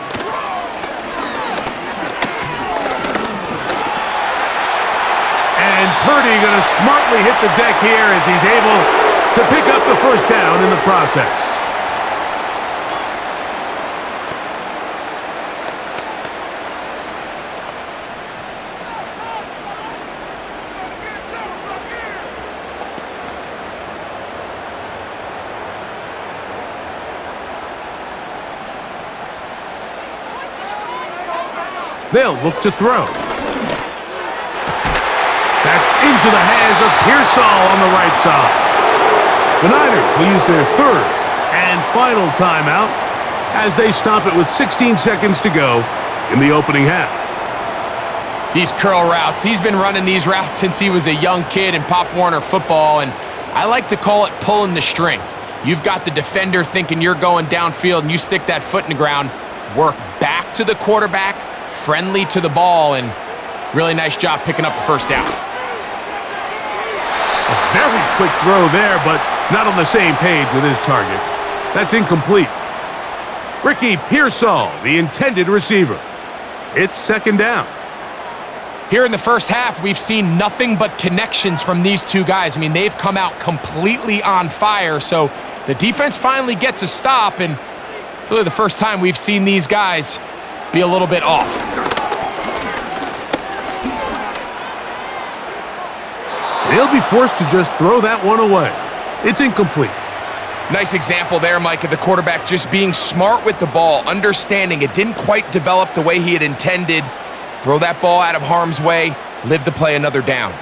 S3: And Purdy going to smartly hit the deck here as he's able to pick up the 1st down in the process. They'll look to throw. That's into the hands of Pearsall on the right side. The Niners will use their third and final timeout as they stop it with 16 seconds to go in the opening half.
S4: These curl routes, he's been running these routes since he was a young kid in Pop Warner football, and I like to call it pulling the string. You've got the defender thinking you're going downfield, and you stick that foot in the ground, work back to the quarterback, friendly to the ball, and really nice job picking up the first down.
S3: A very quick throw there, but not on the same page with his target. That's incomplete. Ricky Pearsall, the intended receiver. It's second down.
S4: Here in the first half, we've seen nothing but connections from these two guys. I mean, they've come out completely on fire, so the defense finally gets a stop, and really the first time we've seen these guys be a little bit off.
S3: They'll be forced to just throw that one away. It's incomplete.
S4: Nice example there, Mike, of the quarterback just being smart with the ball, understanding it didn't quite develop the way he had intended. Throw that ball out of harm's way, live to play another down.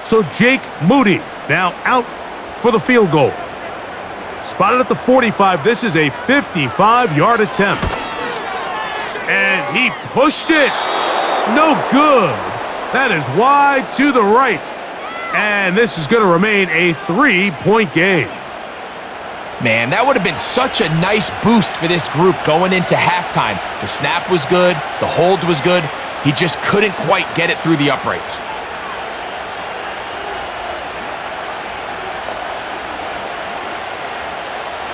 S3: So Jake Moody now out for the field goal. Spotted at the 45. This is a 55-yard attempt. And he pushed it. No good. That is wide to the right. And this is going to remain a 3-point game.
S4: Man, that would have been such a nice boost for this group going into halftime. The snap was good. The hold was good. He just couldn't quite get it through the uprights.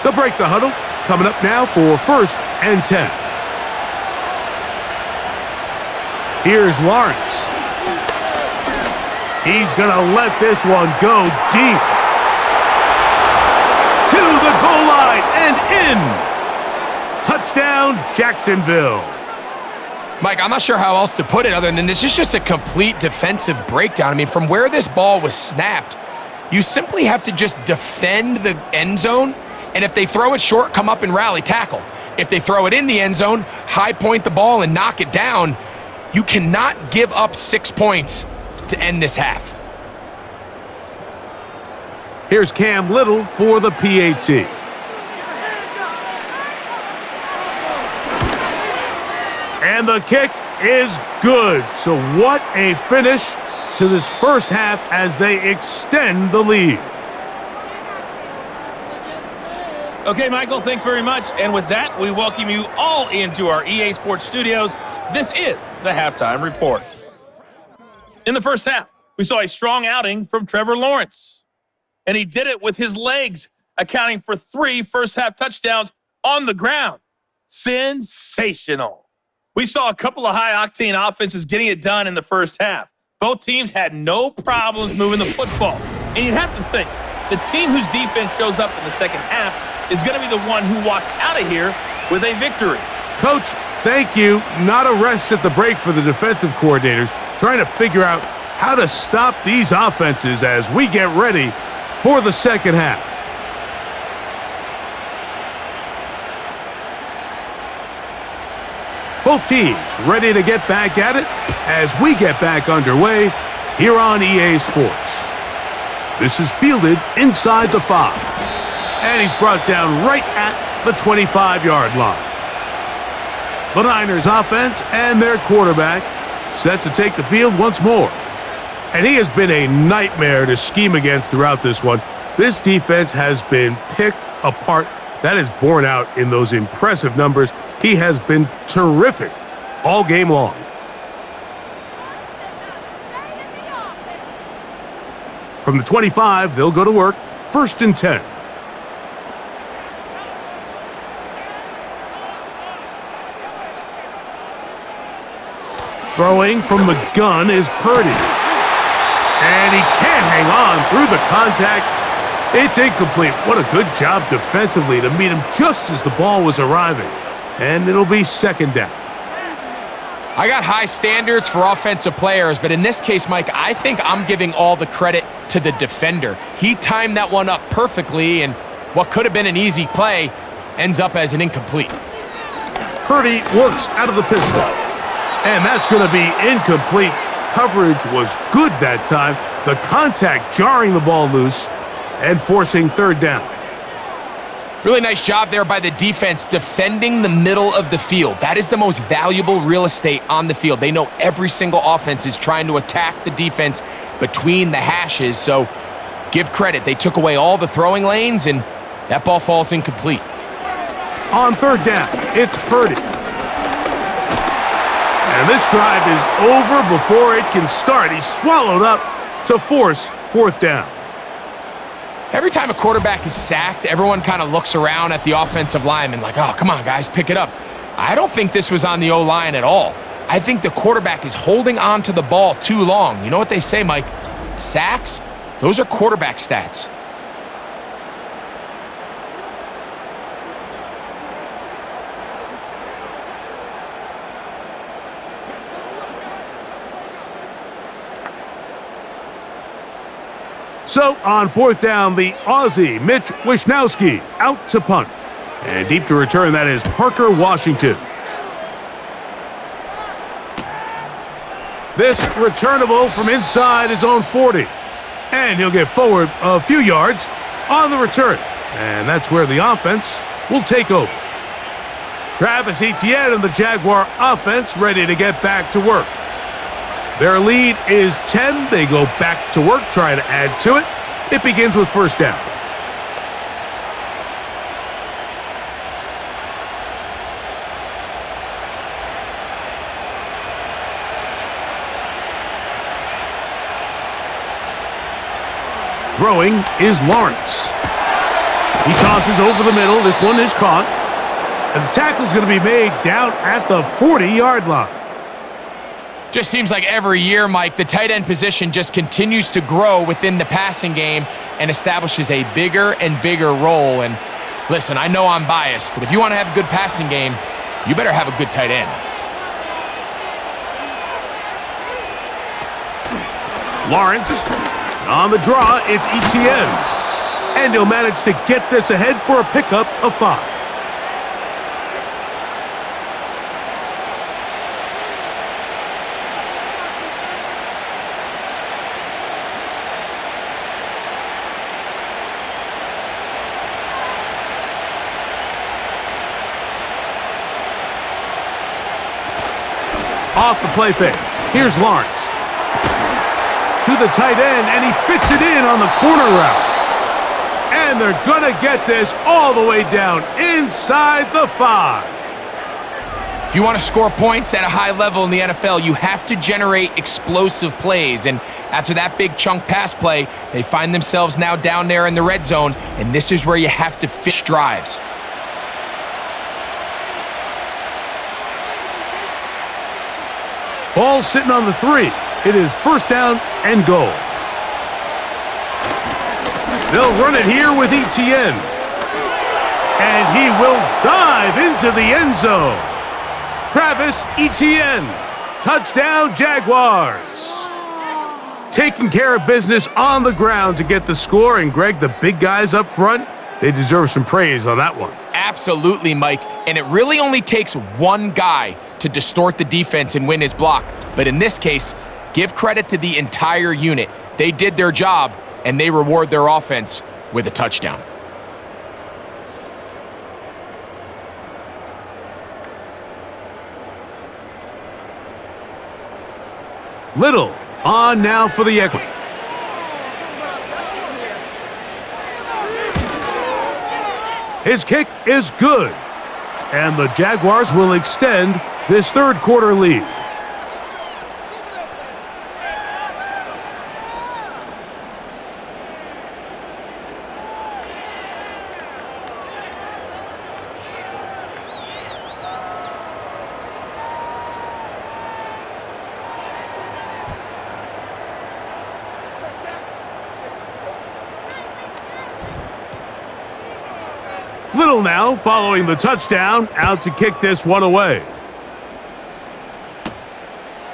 S3: They'll break the huddle. Coming up now for 1st and 10. Here's Lawrence. He's going to let this one go deep. To the goal line and in. Touchdown, Jacksonville.
S4: Mike, I'm not sure how else to put it other than this is just a complete defensive breakdown. I mean, from where this ball was snapped, you simply have to just defend the end zone, and if they throw it short, come up and rally tackle. If they throw it in the end zone, high point the ball and knock it down. You cannot give up 6 points to end this half.
S3: Here's Cam Little for the PAT. And the kick is good. So what a finish to this first half as they extend the lead.
S5: Okay, Michael, thanks very much. And with that, we welcome you all into our EA Sports studios. This is the Halftime Report. In the first half, we saw a strong outing from Trevor Lawrence. And he did it with his legs, accounting for 3 first-half touchdowns on the ground. Sensational. We saw a couple of high-octane offenses getting it done in the first half. Both teams had no problems moving the football. And you'd have to think, the team whose defense shows up in the second half is going to be the one who walks out of here with a victory.
S3: Coach, thank you. Not a rest at the break for the defensive coordinators, trying to figure out how to stop these offenses as we get ready for the second half. Both teams ready to get back at it as we get back underway here on EA Sports. This is fielded inside the 5. And he's brought down right at the 25-yard line. The Niners offense and their quarterback set to take the field once more. And he has been a nightmare to scheme against throughout this one. This defense has been picked apart. That is borne out in those impressive numbers. He has been terrific all game long. From the 25, they'll go to work. 1st and 10. Throwing from the gun is Purdy. And he can't hang on through the contact. It's incomplete. What a good job defensively to meet him just as the ball was arriving. And it'll be second down.
S4: I got high standards for offensive players, but in this case, Mike, I think I'm giving all the credit to the defender. He timed that one up perfectly, and what could have been an easy play ends up as an incomplete.
S3: Purdy works out of the pistol. And that's going to be incomplete. Coverage was good that time. The contact jarring the ball loose and forcing third down.
S4: Really nice job there by the defense defending the middle of the field. That is the most valuable real estate on the field. They know every single offense is trying to attack the defense between the hashes, so give credit. They took away all the throwing lanes, and that ball falls incomplete.
S3: On third down, it's Purdy. And this drive is over before it can start. He's swallowed up to force fourth down.
S4: Every time a quarterback is sacked, everyone kind of looks around at the offensive lineman like, oh, come on, guys, pick it up. I don't think this was on the O-line at all. I think the quarterback is holding on to the ball too long. You know what they say, Mike? Sacks, those are quarterback stats.
S3: So on fourth down, the Aussie, Mitch Wishnowsky, out to punt. And deep to return, that is Parker Washington. This returnable from inside his own 40. And he'll get forward a few yards on the return. And that's where the offense will take over. Travis Etienne and the Jaguar offense ready to get back to work. Their lead is 10. They go back to work, try to add to it. It begins with first down. Throwing is Lawrence. He tosses over the middle. This one is caught. And the tackle is going to be made down at the 40-yard line.
S4: Just seems like every year, Mike, the tight end position just continues to grow within the passing game and establishes a bigger and bigger role. And listen, I know I'm biased, but if you want to have a good passing game, you better have a good tight end.
S3: Lawrence, on the draw, it's Etienne. And he'll manage to get this ahead for a pickup of 5. Off the play fake. Here's Lawrence. To the tight end, and he fits it in on the corner route. And they're going to get this all the way down inside the 5.
S4: If you want to score points at a high level in the NFL, you have to generate explosive plays. And after that big chunk pass play, they find themselves now down there in the red zone, and this is where you have to fish drives.
S3: Ball sitting on the 3. It is first down and goal. They'll run it here with Etienne. And he will dive into the end zone. Travis Etienne. Touchdown, Jaguars. Taking care of business on the ground to get the score. And Greg, the big guys up front, they deserve some praise on that one.
S4: Absolutely, Mike. And it really only takes one guy to distort the defense and win his block. But in this case, give credit to the entire unit. They did their job, and they reward their offense with a touchdown.
S3: Little on now for the Eagles. His kick is good. And the Jaguars will extend this third quarter lead. Little now, following the touchdown, out to kick this one away.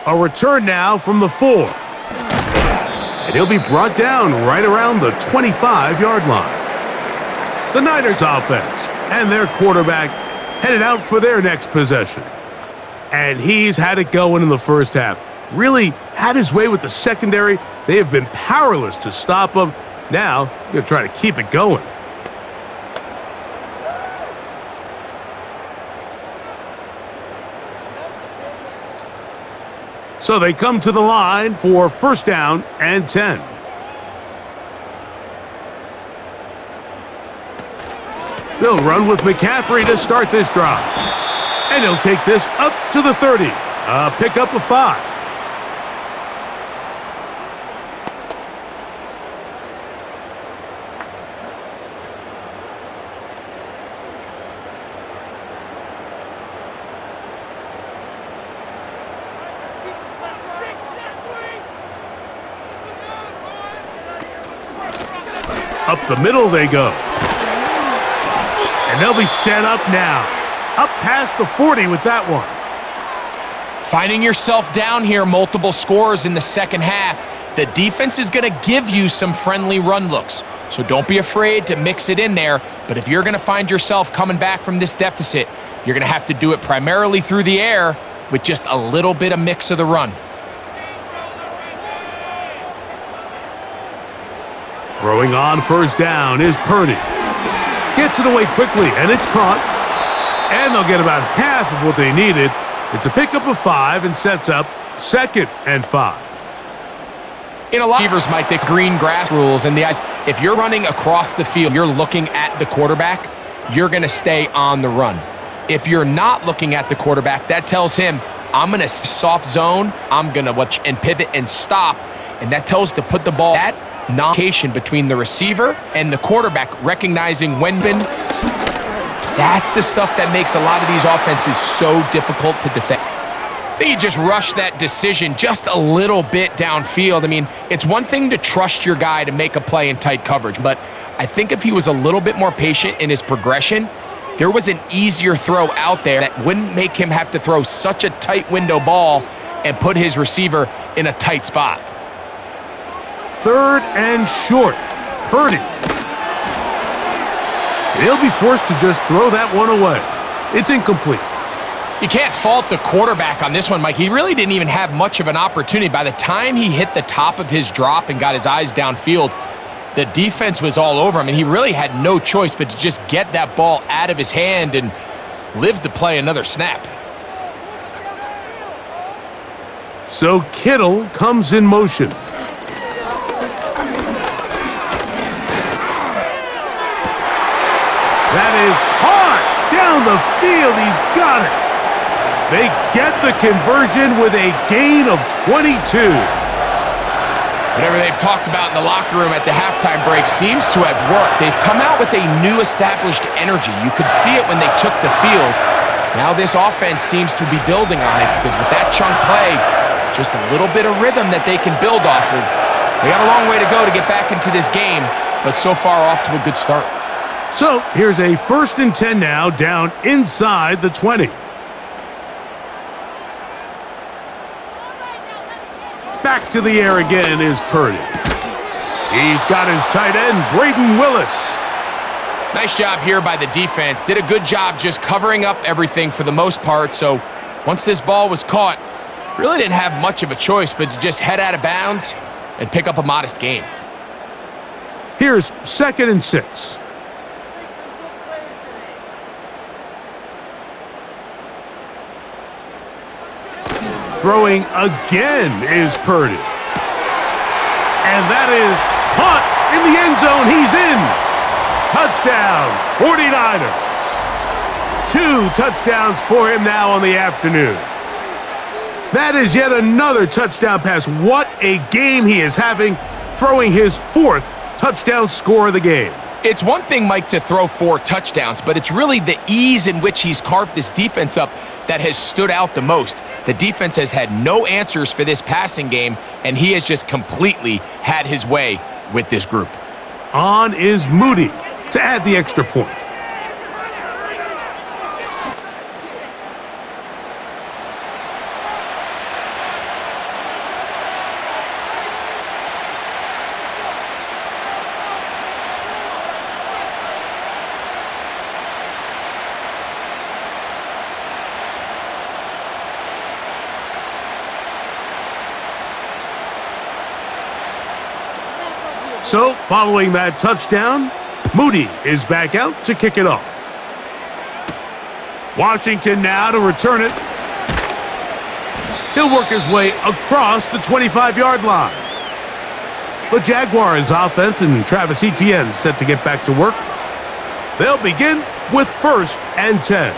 S3: A return now from the 4. And he'll be brought down right around the 25-yard line. The Niners offense and their quarterback headed out for their next possession. And he's had it going in the first half. Really had his way with the secondary. They have been powerless to stop him. Now, you're going to try to keep it going. So they come to the line for first down and 10. They'll run with McCaffrey to start this drive. And he'll take this up to the 30. A pickup of 5. Up the middle they go. And they'll be set up now. Up past the 40 with that one.
S4: Finding yourself down here, multiple scores in the second half. The defense is going to give you some friendly run looks. So don't be afraid to mix it in there. But if you're going to find yourself coming back from this deficit, you're going to have to do it primarily through the air with just a little bit of mix of the run.
S3: Throwing on first down is Purdy. Gets it away quickly, and it's caught. And they'll get about half of what they needed. It's a pickup of 5 and sets up 2nd and 5.
S4: In a lot of receivers, Mike, the green grass rules and the eyes. If you're running across the field, you're looking at the quarterback, you're going to stay on the run. If you're not looking at the quarterback, that tells him, I'm going to soft zone, I'm going to watch and pivot and stop. And that tells to put the ball at non-communication between the receiver and the quarterback, recognizing when. That's the stuff that makes a lot of these offenses so difficult to defend. They just rush that decision just a little bit downfield. I mean, it's one thing to trust your guy to make a play in tight coverage, but I think if he was a little bit more patient in his progression, there was an easier throw out there that wouldn't make him have to throw such a tight window ball and put his receiver in a tight spot.
S3: 3rd and short. Purdy. He'll be forced to just throw that one away. It's incomplete.
S4: You can't fault the quarterback on this one, Mike. He really didn't even have much of an opportunity. By the time he hit the top of his drop and got his eyes downfield, the defense was all over him, and he really had no choice but to just get that ball out of his hand and live to play another snap.
S3: So Kittle comes in motion. That is hard down the field. He's got it. They get the conversion with a gain of 22.
S4: Whatever they've talked about in the locker room at the halftime break seems to have worked. They've come out with a new established energy. You could see it when they took the field. Now this offense seems to be building on it because with that chunk play, just a little bit of rhythm that they can build off of. They got a long way to go to get back into this game, but so far off to a good start.
S3: So here's a 1st and 10 now, down inside the 20. Back to the air again is Purdy. He's got his tight end, Braden Willis.
S4: Nice job here by the defense. Did a good job just covering up everything for the most part. So once this ball was caught, really didn't have much of a choice but to just head out of bounds and pick up a modest gain.
S3: Here's 2nd and 6. Throwing again is Purdy. And that is caught in the end zone. He's in. Touchdown, 49ers. 2 touchdowns for him now on the afternoon. That is yet another touchdown pass. What a game he is having, throwing his 4th touchdown score of the game.
S4: It's one thing, Mike, to throw 4 touchdowns, but it's really the ease in which he's carved this defense up that has stood out the most. The defense has had no answers for this passing game, and he has just completely had his way with this group.
S3: On is Moody to add the extra point. So, following that touchdown, Moody is back out to kick it off. Washington now to return it. He'll work his way across the 25-yard line. The Jaguars offense and Travis Etienne set to get back to work. They'll begin with 1st and 10.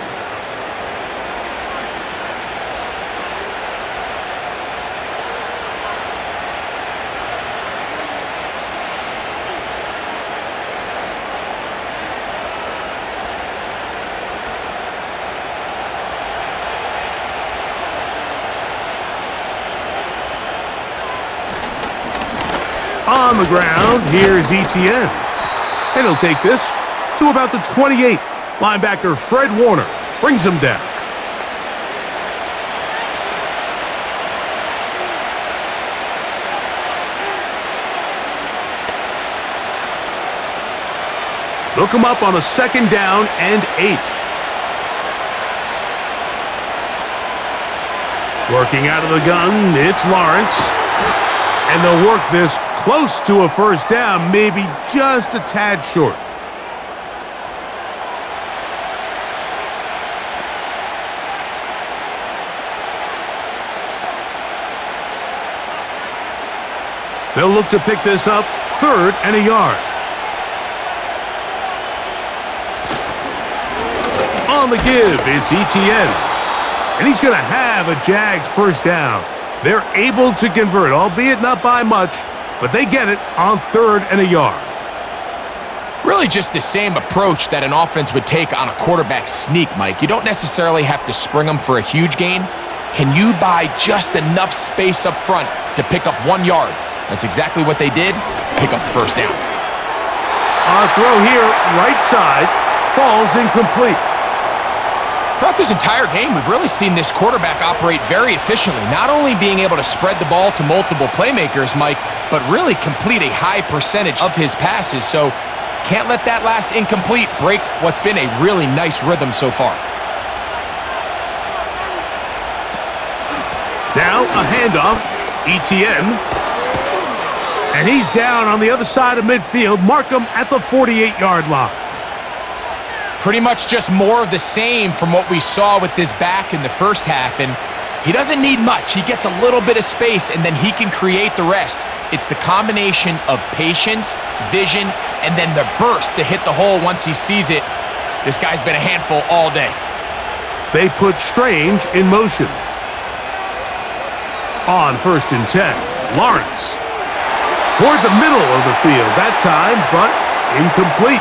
S3: On the ground, here's Etienne. And he'll take this to about the 28. Linebacker Fred Warner brings him down. Look him up on a 2nd down and 8. Working out of the gun, it's Lawrence. And they'll work this close to a 1st down, maybe just a tad short. They'll look to pick this up 3rd and a yard. On the give, it's Etienne. And he's going to have a Jags 1st down. They're able to convert, albeit not by much, but they get it on 3rd and a yard.
S4: Really just the same approach that an offense would take on a quarterback sneak, Mike. You don't necessarily have to spring them for a huge gain. Can you buy just enough space up front to pick up 1 yard? That's exactly what they did. Pick up the 1st down.
S3: On a throw here, right side, falls incomplete.
S4: Throughout this entire game, we've really seen this quarterback operate very efficiently, not only being able to spread the ball to multiple playmakers, Mike, but really complete a high percentage of his passes. So can't let that last incomplete break what's been a really nice rhythm so far.
S3: Now a handoff, Etienne. And he's down on the other side of midfield. Mark him at the 48-yard line.
S4: Pretty much just more of the same from what we saw with this back in the 1st half, and he doesn't need much. He gets a little bit of space, and then he can create the rest. It's the combination of patience, vision, and then the burst to hit the hole once he sees it. This guy's been a handful all day.
S3: They put Strange in motion. On 1st and 10, Lawrence. Toward the middle of the field that time, but incomplete.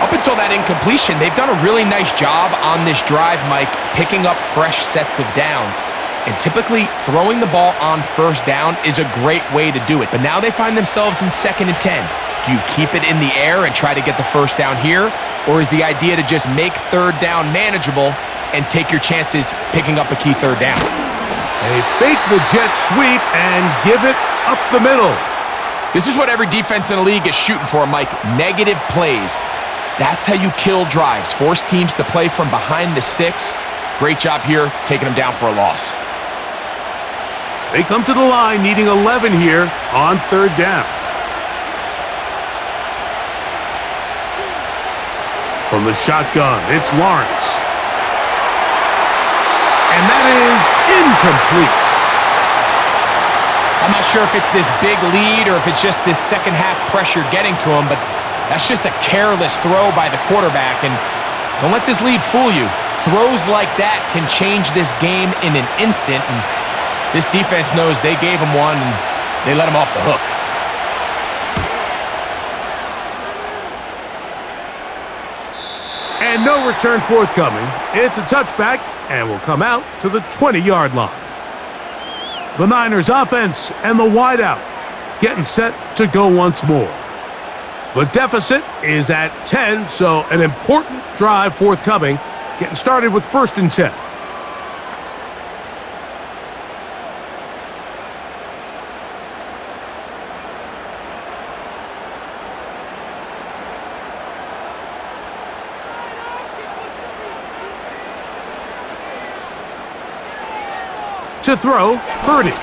S4: Up until that incompletion, they've done a really nice job on this drive, Mike, picking up fresh sets of downs. And typically, throwing the ball on 1st down is a great way to do it. But now they find themselves in 2nd and 10. Do you keep it in the air and try to get the 1st down here? Or is the idea to just make 3rd down manageable and take your chances picking up a key 3rd down?
S3: They fake the jet sweep and give it up the middle.
S4: This is what every defense in the league is shooting for, Mike. Negative plays. That's how you kill drives. Force teams to play from behind the sticks. Great job here, taking them down for a loss.
S3: They come to the line needing 11 here on 3rd down. From the shotgun, it's Lawrence. And that is incomplete.
S4: I'm not sure if it's this big lead or if it's just this 2nd half pressure getting to him, but that's just a careless throw by the quarterback, and don't let this lead fool you. Throws like that can change this game in an instant, and this defense knows they gave him one, and they let him off the hook.
S3: And no return forthcoming. It's a touchback, and will come out to the 20-yard line. The Niners offense and the wideout getting set to go once more. The deficit is at 10, so an important drive forthcoming, getting started with 1st and 10. To throw, Purdy.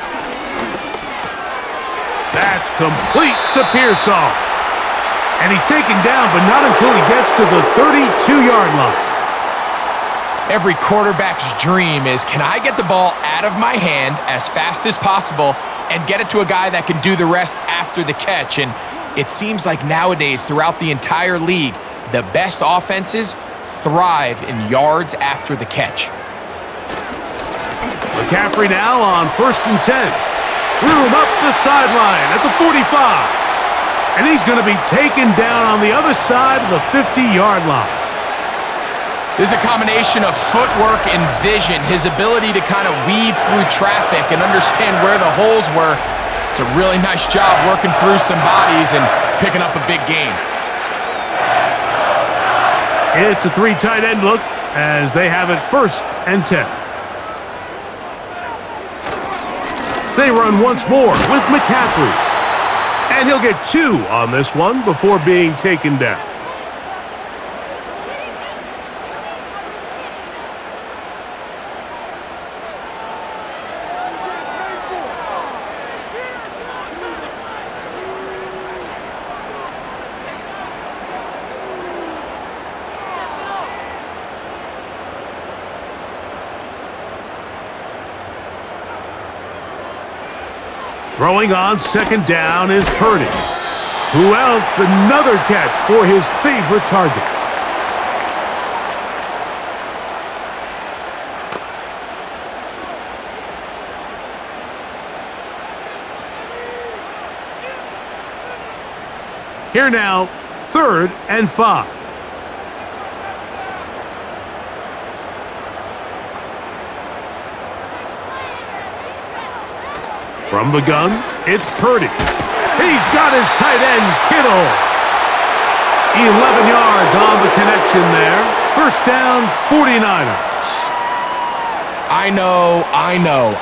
S3: That's complete to Pearsall. And he's taken down, but not until he gets to the 32-yard line.
S4: Every quarterback's dream is, can I get the ball out of my hand as fast as possible and get it to a guy that can do the rest after the catch? And it seems like nowadays, throughout the entire league, the best offenses thrive in yards after the catch.
S3: McCaffrey now on 1st and 10. Room up the sideline at the 45. And he's going to be taken down on the other side of the 50-yard line.
S4: This is a combination of footwork and vision, his ability to kind of weave through traffic and understand where the holes were. It's a really nice job working through some bodies and picking up a big gain.
S3: It's a 3 tight end look as they have it 1st and 10. They run once more with McCaffrey. And he'll get 2 on this one before being taken down. Throwing on 2nd down is Purdy. Who else? Another catch for his favorite target. Here now, 3rd and 5. From the gun, it's Purdy. He's got his tight end, Kittle. 11 yards on the connection there. 1st down, 49ers.
S4: I know,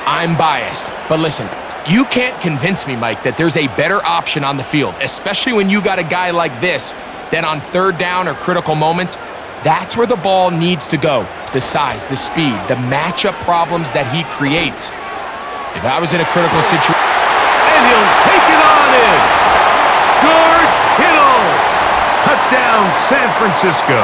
S4: I'm biased. But listen, you can't convince me, Mike, that there's a better option on the field, especially when you got a guy like this, than on 3rd down or critical moments. That's where the ball needs to go. The size, the speed, the matchup problems that he creates. If I was in a critical situation...
S3: And he'll take it on in. George Kittle. Touchdown, San Francisco.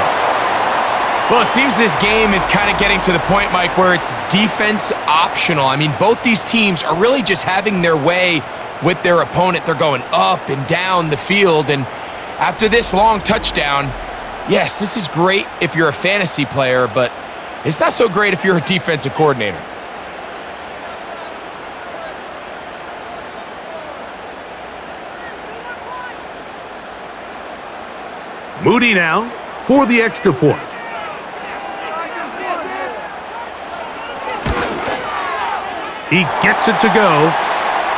S4: Well, it seems this game is kind of getting to the point, Mike, where it's defense optional. I mean, both these teams are really just having their way with their opponent. They're going up and down the field. And after this long touchdown, yes, this is great if you're a fantasy player, but it's not so great if you're a defensive coordinator.
S3: Moody now for the extra point. He gets it to go,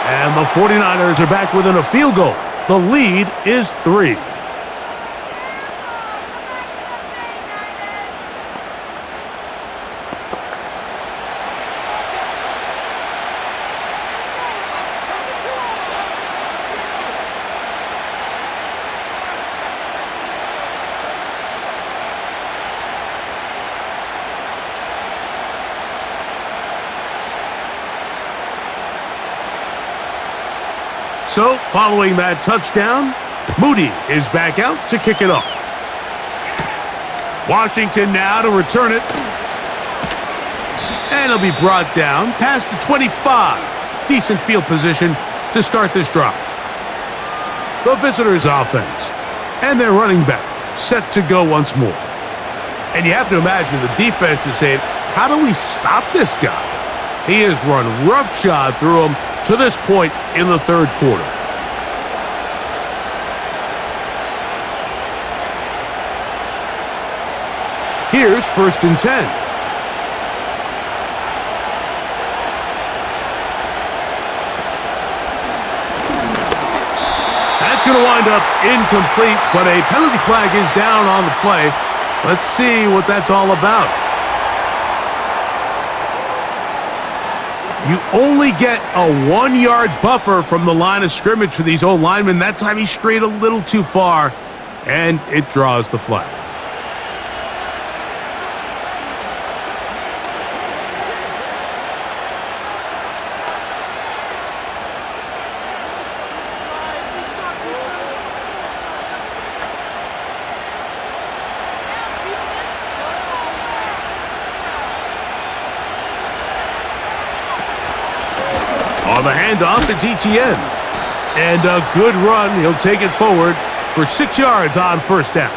S3: and the 49ers are back within a field goal. The lead is 3. So, following that touchdown, Moody is back out to kick it off. Washington now to return it. And it'll be brought down past the 25. Decent field position to start this drive. The visitors' offense and their running back set to go once more. And you have to imagine the defense is saying, how do we stop this guy? He has run roughshod through him to this point in the 3rd quarter. Here's 1st and 10. That's going to wind up incomplete, but a penalty flag is down on the play. Let's see what that's all about. You only get a 1-yard buffer from the line of scrimmage for these old linemen. That time he strayed a little too far, and it draws the flag. On the handoff, it's ETN. And a good run. He'll take it forward for 6 yards on first down.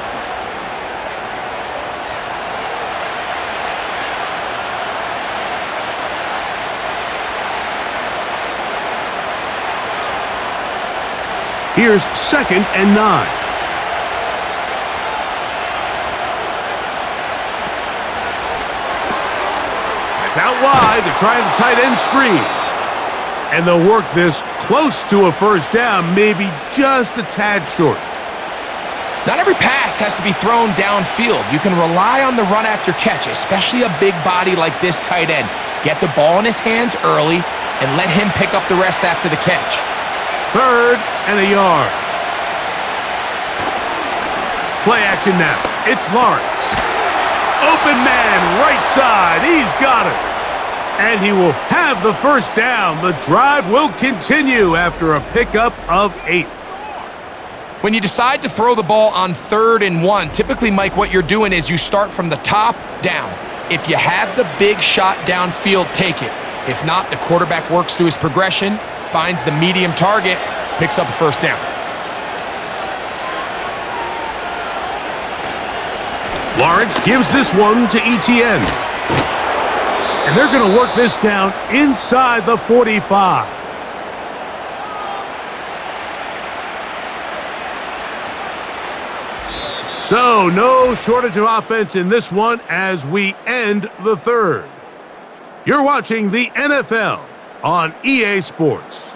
S3: Here's 2nd and 9. It's out wide. They're trying the tight end screen. And they'll work this close to a first down, maybe just a tad short.
S4: Not every pass has to be thrown downfield. You can rely on the run after catch, especially a big body like this tight end. Get the ball in his hands early and let him pick up the rest after the catch.
S3: 3rd and a yard. Play action now. It's Lawrence. Open man, right side. He's got it. And he will have the first down. The drive will continue after a pickup of 8.
S4: When you decide to throw the ball on 3rd and 1, typically, Mike, what you're doing is you start from the top down. If you have the big shot downfield, take it. If not, the quarterback works through his progression, finds the medium target, picks up a first down.
S3: Lawrence gives this one to ETN. And they're going to work this down inside the 45. So, no shortage of offense in this one as we end the 3rd. You're watching the NFL on EA Sports.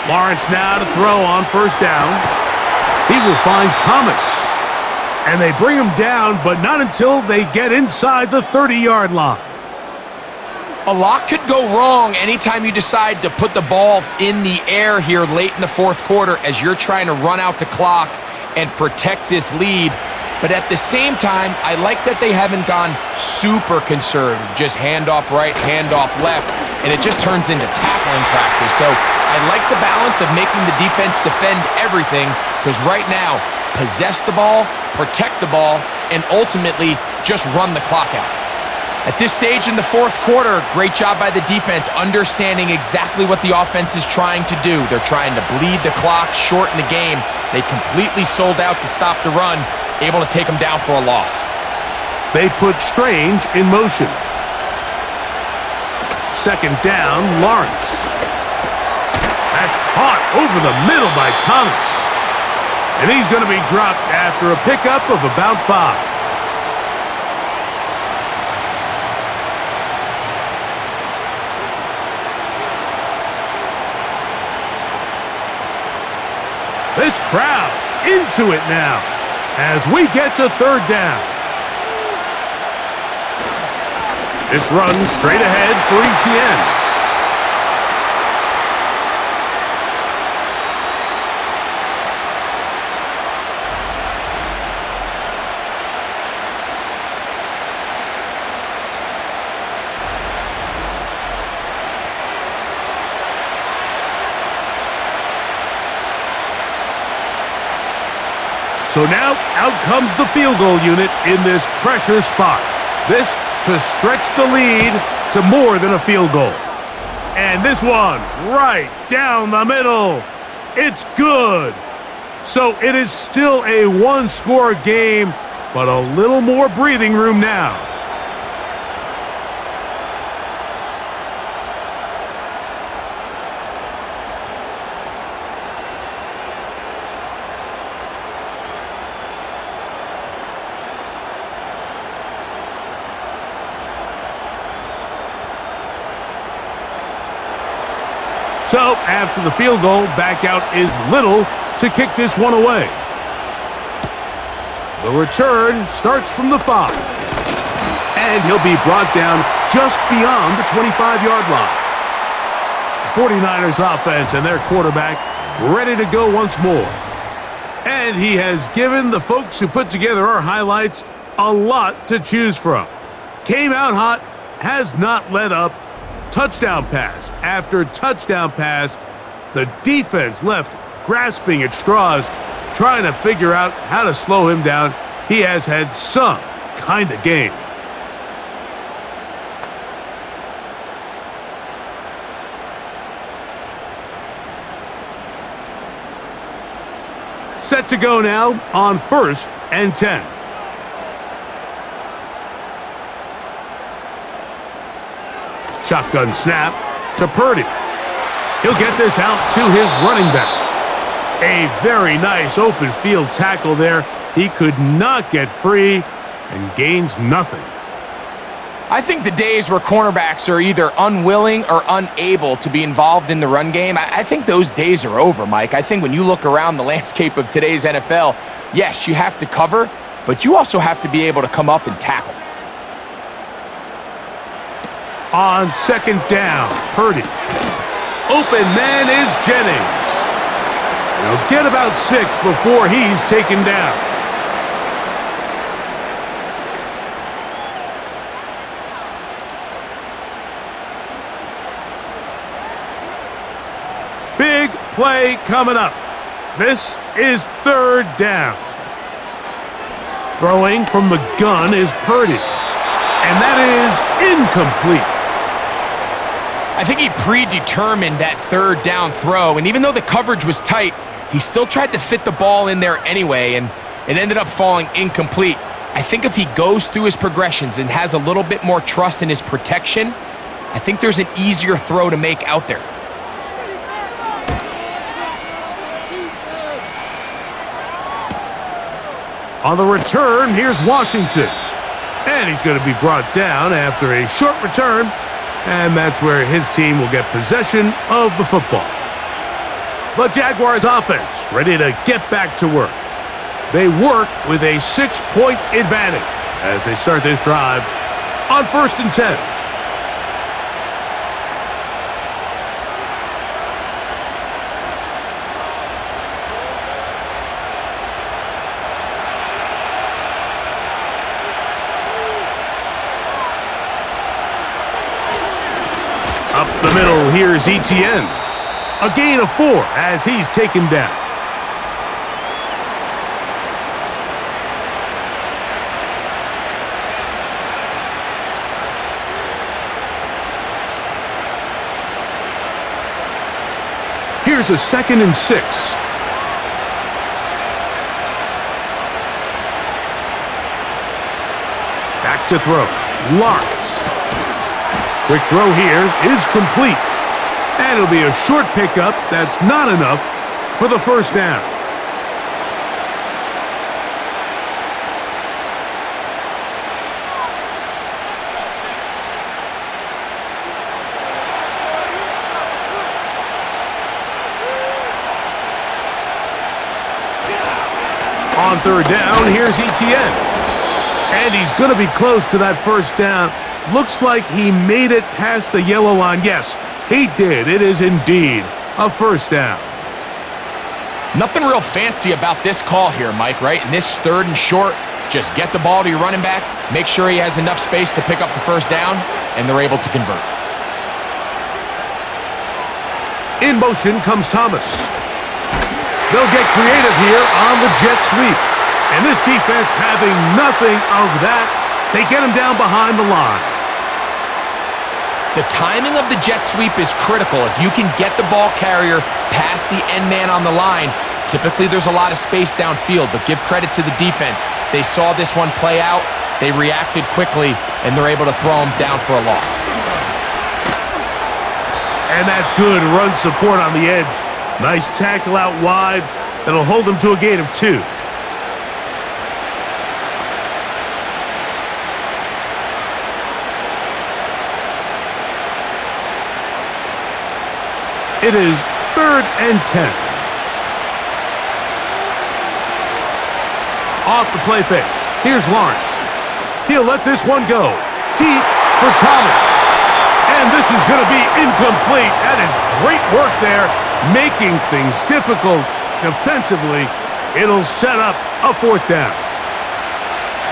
S3: Lawrence now to throw on first down. He will find Thomas. And they bring him down, but not until they get inside the 30-yard line.
S4: A lot could go wrong anytime you decide to put the ball in the air here late in the 4th quarter as you're trying to run out the clock and protect this lead. But at the same time, I like that they haven't gone super conservative. Just handoff right, handoff left, and it just turns into tackling practice. So I like the balance of making the defense defend everything, because right now, possess the ball, protect the ball, and ultimately just run the clock out. At this stage in the 4th quarter, great job by the defense understanding exactly what the offense is trying to do. They're trying to bleed the clock, shorten the game. They completely sold out to stop the run, able to take them down for a loss.
S3: They put Strange in motion. 2nd down, Lawrence. That's caught over the middle by Thomas. And he's going to be dropped after a pickup of about 5. This crowd into it now as we get to 3rd down. This run straight ahead for ETN. So now, out comes the field goal unit in this pressure spot. This to stretch the lead to more than a field goal. And this one, right down the middle. It's good. So it is still a one-score game, but a little more breathing room now. So, after the field goal, back out is Little to kick this one away. The return starts from the 5. And he'll be brought down just beyond the 25-yard line. The 49ers offense and their quarterback ready to go once more. And he has given the folks who put together our highlights a lot to choose from. Came out hot, has not let up, Touchdown pass after touchdown pass. The defense left grasping at straws, trying to figure out how to slow him down. He has had some kind of game. Set to go now on 1st and 10. Shotgun snap to Purdy. He'll get this out to his running back. A very nice open field tackle there. He could not get free and gains nothing.
S4: I think the days where cornerbacks are either unwilling or unable to be involved in the run game, I think those days are over, Mike. I think when you look around the landscape of today's NFL, yes, you have to cover, but you also have to be able to come up and tackle.
S3: On 2nd down, Purdy. Open man is Jennings. He'll get about 6 before he's taken down. Big play coming up. This is 3rd down. Throwing from the gun is Purdy. And that is incomplete.
S4: I think he predetermined that 3rd down throw, and even though the coverage was tight, he still tried to fit the ball in there anyway, and it ended up falling incomplete. I think if he goes through his progressions and has a little bit more trust in his protection, I think there's an easier throw to make out there.
S3: On the return, here's Washington. And he's going to be brought down after a short return. And that's where his team will get possession of the football. The Jaguars offense ready to get back to work. They work with a 6-point advantage as they start this drive on 1st and 10. Up the middle, here's Etienne. A gain of 4 as he's taken down. Here's a 2nd and 6. Back to throw. Lawrence. Quick throw here is complete. And it'll be a short pickup that's not enough for the 1st down. On 3rd down, here's Etienne. And he's going to be close to that 1st down. Looks like he made it past the yellow line. Yes, he did. It is indeed a 1st down.
S4: Nothing real fancy about this call here, Mike, right? In this 3rd and short, just get the ball to your running back, make sure he has enough space to pick up the 1st down, and they're able to convert.
S3: In motion comes Thomas. They'll get creative here on the jet sweep. And this defense having nothing of that, they get him down behind the line.
S4: The timing of the jet sweep is critical. If you can get the ball carrier past the end man on the line, typically there's a lot of space downfield, but give credit to the defense. They saw this one play out, they reacted quickly, and they're able to throw him down for a loss.
S3: And that's good run support on the edge. Nice tackle out wide. That'll hold them to a gain of 2. It is 3rd and 10. Off the play fake. Here's Lawrence. He'll let this one go. Deep for Thomas. And this is going to be incomplete. That is great work there, making things difficult defensively. It'll set up a 4th down.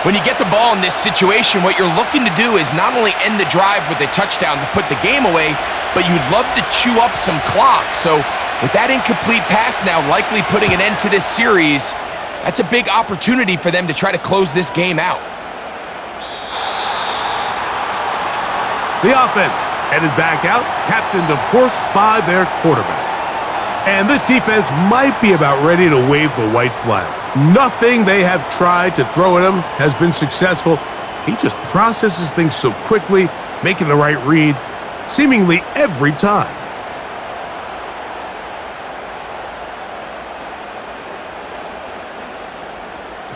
S4: When you get the ball in this situation, what you're looking to do is not only end the drive with a touchdown to put the game away, but you'd love to chew up some clock. So with that incomplete pass now likely putting an end to this series, that's a big opportunity for them to try to close this game out.
S3: The offense headed back out, captained, of course, by their quarterback. And this defense might be about ready to wave the white flag. Nothing they have tried to throw at him has been successful. He just processes things so quickly, making the right read, seemingly every time.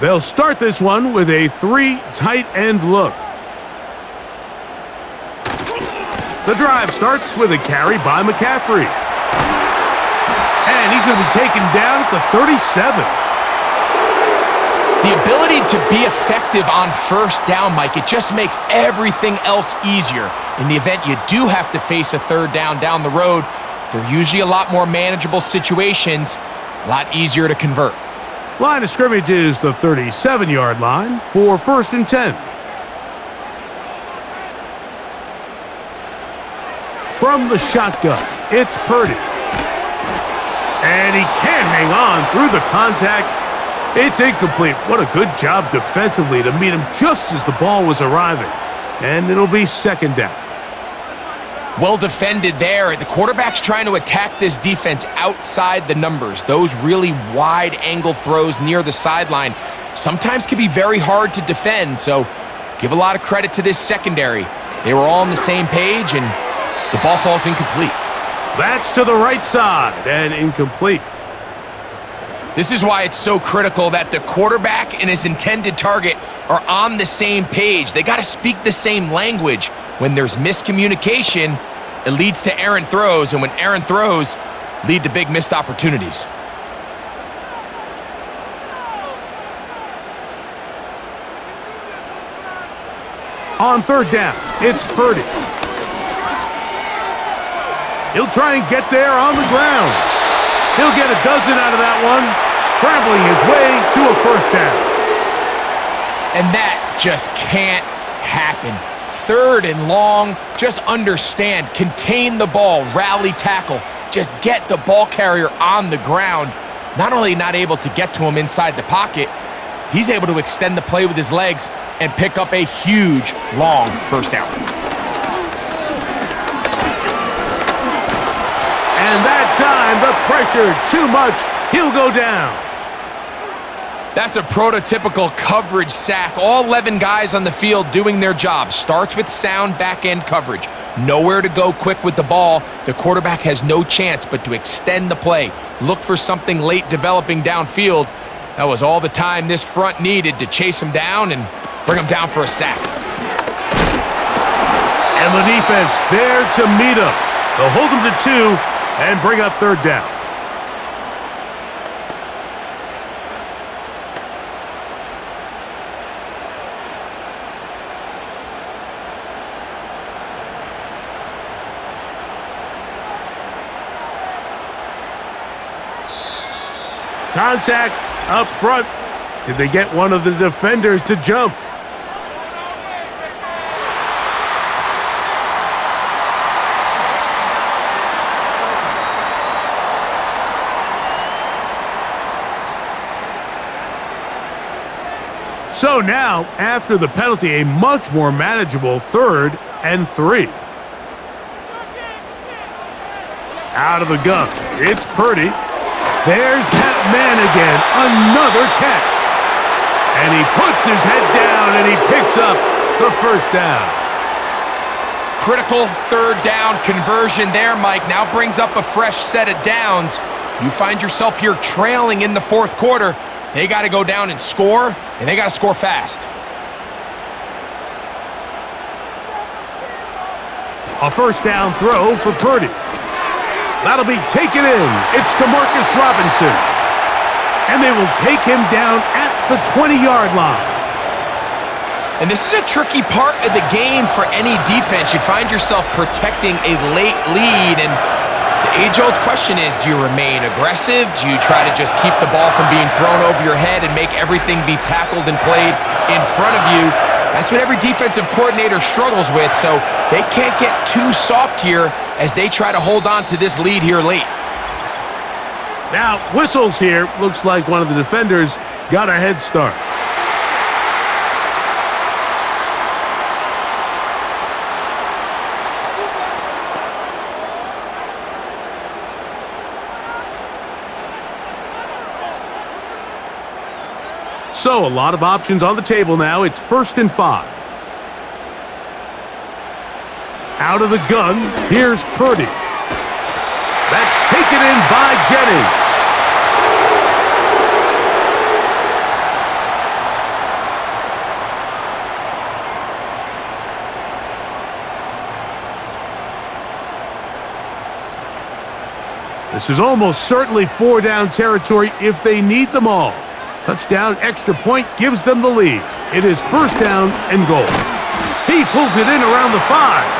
S3: They'll start this one with a 3 tight end look. The drive starts with a carry by McCaffrey. And he's going to be taken down at the 37.
S4: The ability to be effective on first down, Mike, it just makes everything else easier. In the event you do have to face a third down the road, they're usually a lot more manageable situations, a lot easier to convert.
S3: Line of scrimmage is the 37-yard line for 1st and 10. From the shotgun, it's Purdy. And he can't hang on through the contact. It's incomplete. What a good job defensively to meet him just as the ball was arriving. And it'll be 2nd down.
S4: Well defended there. The quarterback's trying to attack this defense outside the numbers. Those really wide angle throws near the sideline sometimes can be very hard to defend. So give a lot of credit to this secondary. They were all on the same page and the ball falls incomplete.
S3: That's to the right side and incomplete.
S4: This is why it's so critical that the quarterback and his intended target are on the same page. They got to speak the same language. When there's miscommunication, it leads to errant throws, and when errant throws lead to big missed opportunities.
S3: On 3rd down, it's Purdy. He'll try and get there on the ground. He'll get a dozen out of that one, scrambling his way to a 1st down.
S4: And that just can't happen. 3rd and long, just understand, contain the ball, rally tackle, just get the ball carrier on the ground. Not only not able to get to him inside the pocket, he's able to extend the play with his legs and pick up a huge, long 1st down.
S3: And that time, the pressure too much. He'll go down.
S4: That's a prototypical coverage sack. All 11 guys on the field doing their job. Starts with sound back-end coverage. Nowhere to go quick with the ball. The quarterback has no chance but to extend the play. Look for something late developing downfield. That was all the time this front needed to chase him down and bring him down for a sack.
S3: And the defense there to meet him. They'll hold him to 2 and bring up 3rd down. Contact up front. Did they get one of the defenders to jump? So now, after the penalty, a much more manageable 3rd and 3. Out of the gun, it's Purdy. There's that man again, another catch. And he puts his head down and he picks up the 1st down.
S4: Critical 3rd down conversion there, Mike. Now brings up a fresh set of downs. You find yourself here trailing in the 4th quarter. They got to go down and score, and they got to score fast.
S3: A 1st down throw for Purdy. That'll be taken in. It's DeMarcus Robinson. And they will take him down at the 20-yard line.
S4: And this is a tricky part of the game for any defense. You find yourself protecting a late lead, and The age-old question is, do you remain aggressive? Do you try to just keep the ball from being thrown over your head and make everything be tackled and played in front of you? That's what every defensive coordinator struggles with, so they can't get too soft here as they try to hold on to this lead here late.
S3: Now, whistles here. Looks like one of the defenders got a head start. So, a lot of options on the table now. It's 1st and 5. Out of the gun, here's Purdy. That's taken in by Jennings. This is almost certainly 4-down territory if they need them all. Touchdown, extra point gives them the lead. It is 1st down and goal. He pulls it in around the 5.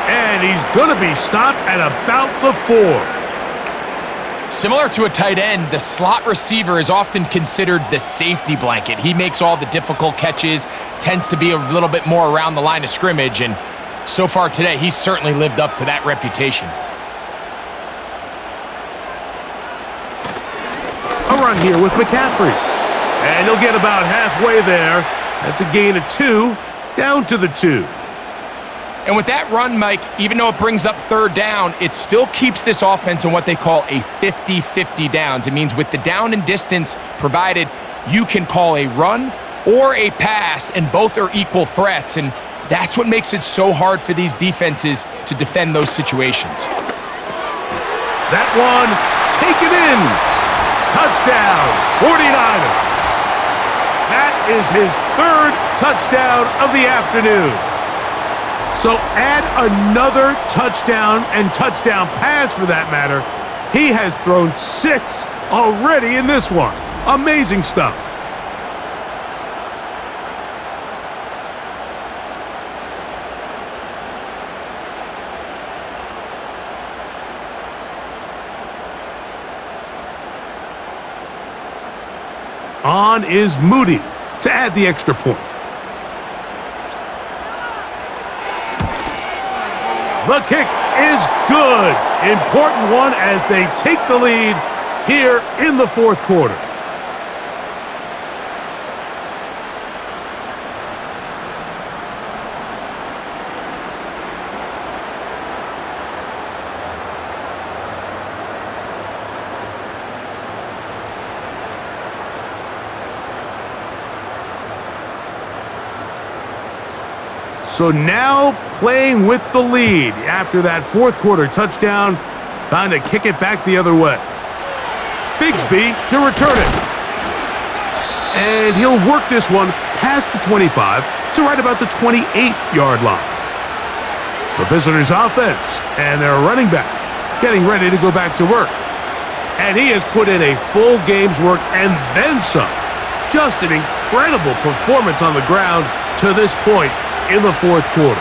S3: And he's going to be stopped at about the 4.
S4: Similar to a tight end, the slot receiver is often considered the safety blanket. He makes all the difficult catches, tends to be a little bit more around the line of scrimmage, and so far today, he's certainly lived up to that reputation.
S3: A run here with McCaffrey. And he'll get about halfway there. That's a gain of 2, down to the 2.
S4: And with that run, Mike, even though it brings up 3rd down, it still keeps this offense in what they call a 50-50 downs. It means with the down and distance provided, you can call a run or a pass, and both are equal threats. And that's what makes it so hard for these defenses to defend those situations.
S3: That one, taken in. Touchdown, 49ers. That is his 3rd touchdown of the afternoon. So add another touchdown and touchdown pass for that matter. He has thrown 6 already in this one. Amazing stuff. On is Moody to add the extra point. The kick is good. Important one as they take the lead here in the 4th quarter. So now playing with the lead after that 4th quarter touchdown. Time to kick it back the other way. Bigsby to return it. And he'll work this one past the 25 to right about the 28-yard line. The visitors' offense and their running back getting ready to go back to work. And he has put in a full game's work and then some. Just an incredible performance on the ground to this point in the 4th quarter.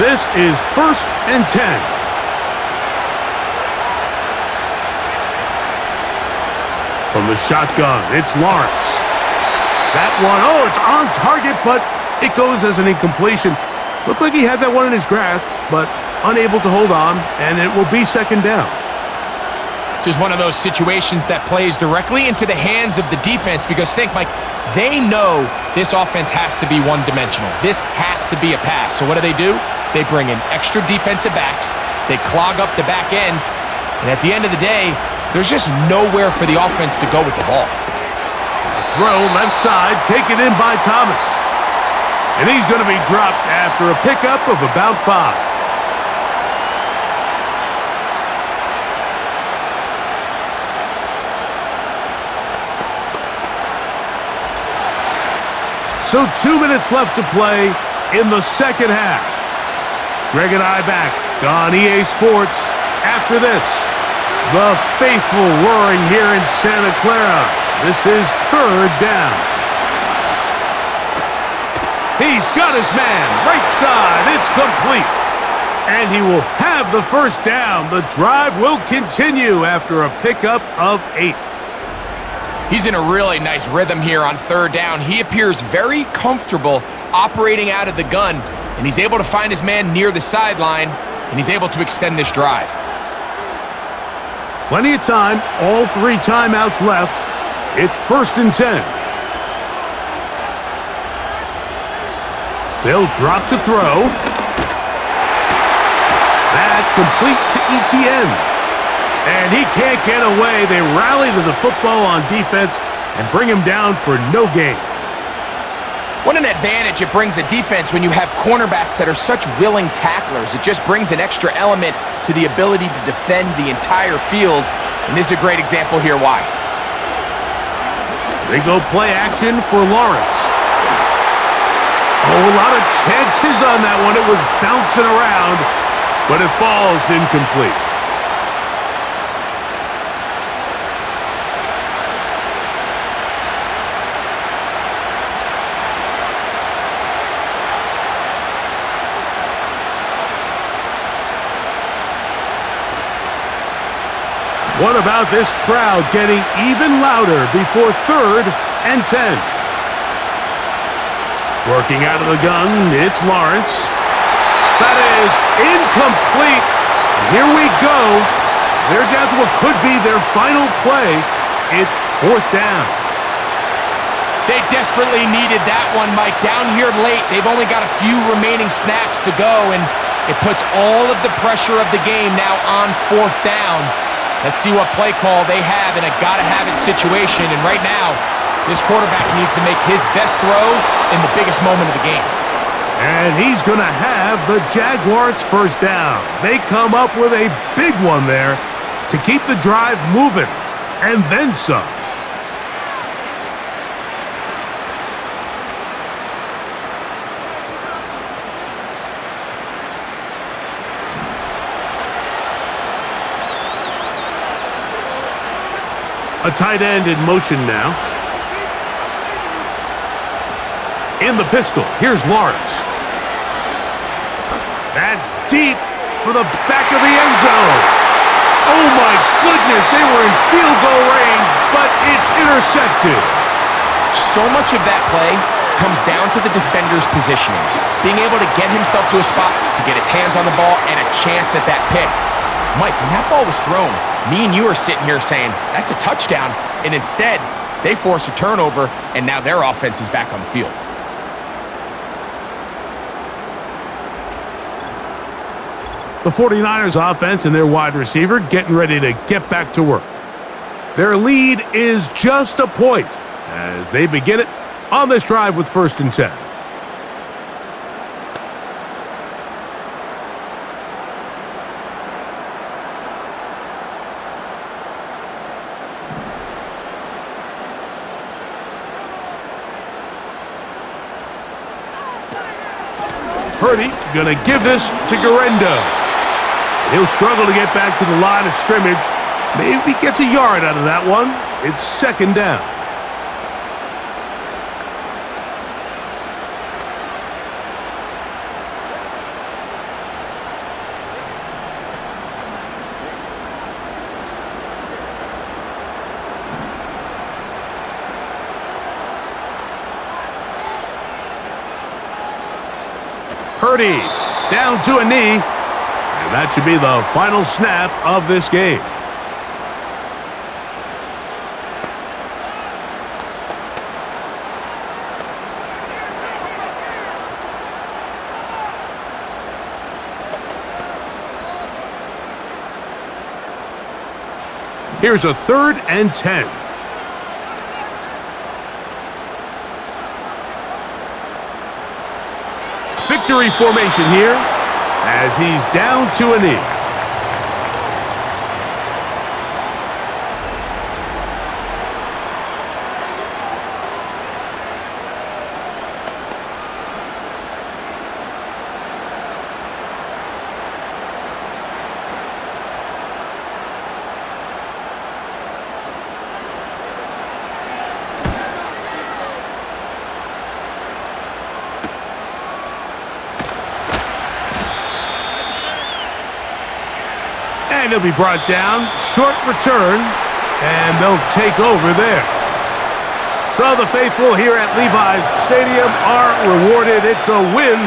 S3: This is 1st and 10. From the shotgun, it's Lawrence. That one, it's on target, but it goes as an incompletion. Looked like he had that one in his grasp, but unable to hold on, and it will be 2nd down.
S4: This is one of those situations that plays directly into the hands of the defense because think, Mike, they know this offense has to be one-dimensional. This has to be a pass. So what do? They bring in extra defensive backs. They clog up the back end. And at the end of the day, there's just nowhere for the offense to go with the ball.
S3: Throw left side, taken in by Thomas. And he's going to be dropped after a pickup of about 5. So 2 minutes left to play in the 2nd half. Greg and I back on EA Sports after this. The faithful roaring here in Santa Clara. This is 3rd down. He's got his man. Right side. It's complete. And he will have the first down. The drive will continue after a pickup of 8.
S4: He's in a really nice rhythm here on third down. He appears very comfortable operating out of the gun, and he's able to find his man near the sideline, and he's able to extend this drive.
S3: Plenty of time. All 3 timeouts left. It's 1st and 10. They'll drop to throw. That's complete to ETN. And he can't get away. They rally to the football on defense and bring him down for no gain.
S4: What an advantage it brings a defense when you have cornerbacks that are such willing tacklers. It just brings an extra element to the ability to defend the entire field. And this is a great example here why.
S3: They go play action for Lawrence. Oh, a lot of chances on that one. It was bouncing around, but it falls incomplete. What about this crowd getting even louder before 3rd and 10? Working out of the gun, it's Lawrence. That is incomplete. Here we go. They're down to what could be their final play. It's 4th down.
S4: They desperately needed that one, Mike. Down here late, they've only got a few remaining snaps to go, and it puts all of the pressure of the game now on 4th down. Let's see what play call they have in a gotta-have-it situation. And right now, this quarterback needs to make his best throw in the biggest moment of the game.
S3: And he's going to have the Jaguars' first down. They come up with a big one there to keep the drive moving, and then some. A tight end in motion now. In the pistol, here's Lawrence. That's deep for the back of the end zone. Oh my goodness, they were in field goal range, but it's intercepted.
S4: So much of that play comes down to the defender's positioning, being able to get himself to a spot to get his hands on the ball and a chance at that pick. Mike, when that ball was thrown, me and you are sitting here saying, that's a touchdown, and instead, they force a turnover, and now their offense is back on the field.
S3: The 49ers offense and their wide receiver getting ready to get back to work. Their lead is just a point as they begin it on this drive with 1st and 10. Purdy gonna give this to Garendo. He'll struggle to get back to the line of scrimmage. Maybe gets a yard out of that one. It's 2nd down. Purdy down to a knee. And that should be the final snap of this game. Here's a 3rd and 10. Victory formation here as he's down to a knee. line will be brought down. Short return, and they'll take over there. So the faithful here at Levi's Stadium are rewarded. It's a win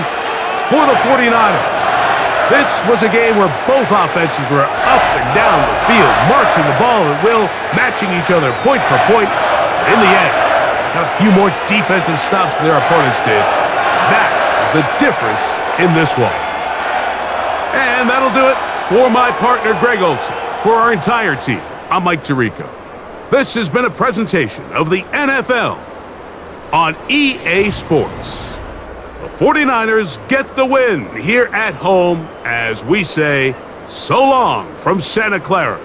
S3: for the 49ers. This was a game where both offenses were up and down the field, marching the ball at will, matching each other point for point. But in the end, got a few more defensive stops than their opponents did. And that is the difference in this one. And that'll do it for my partner, Greg Olson. For our entire team, I'm Mike Tirico. This has been a presentation of the NFL on EA Sports. The 49ers get the win here at home as we say so long from Santa Clara.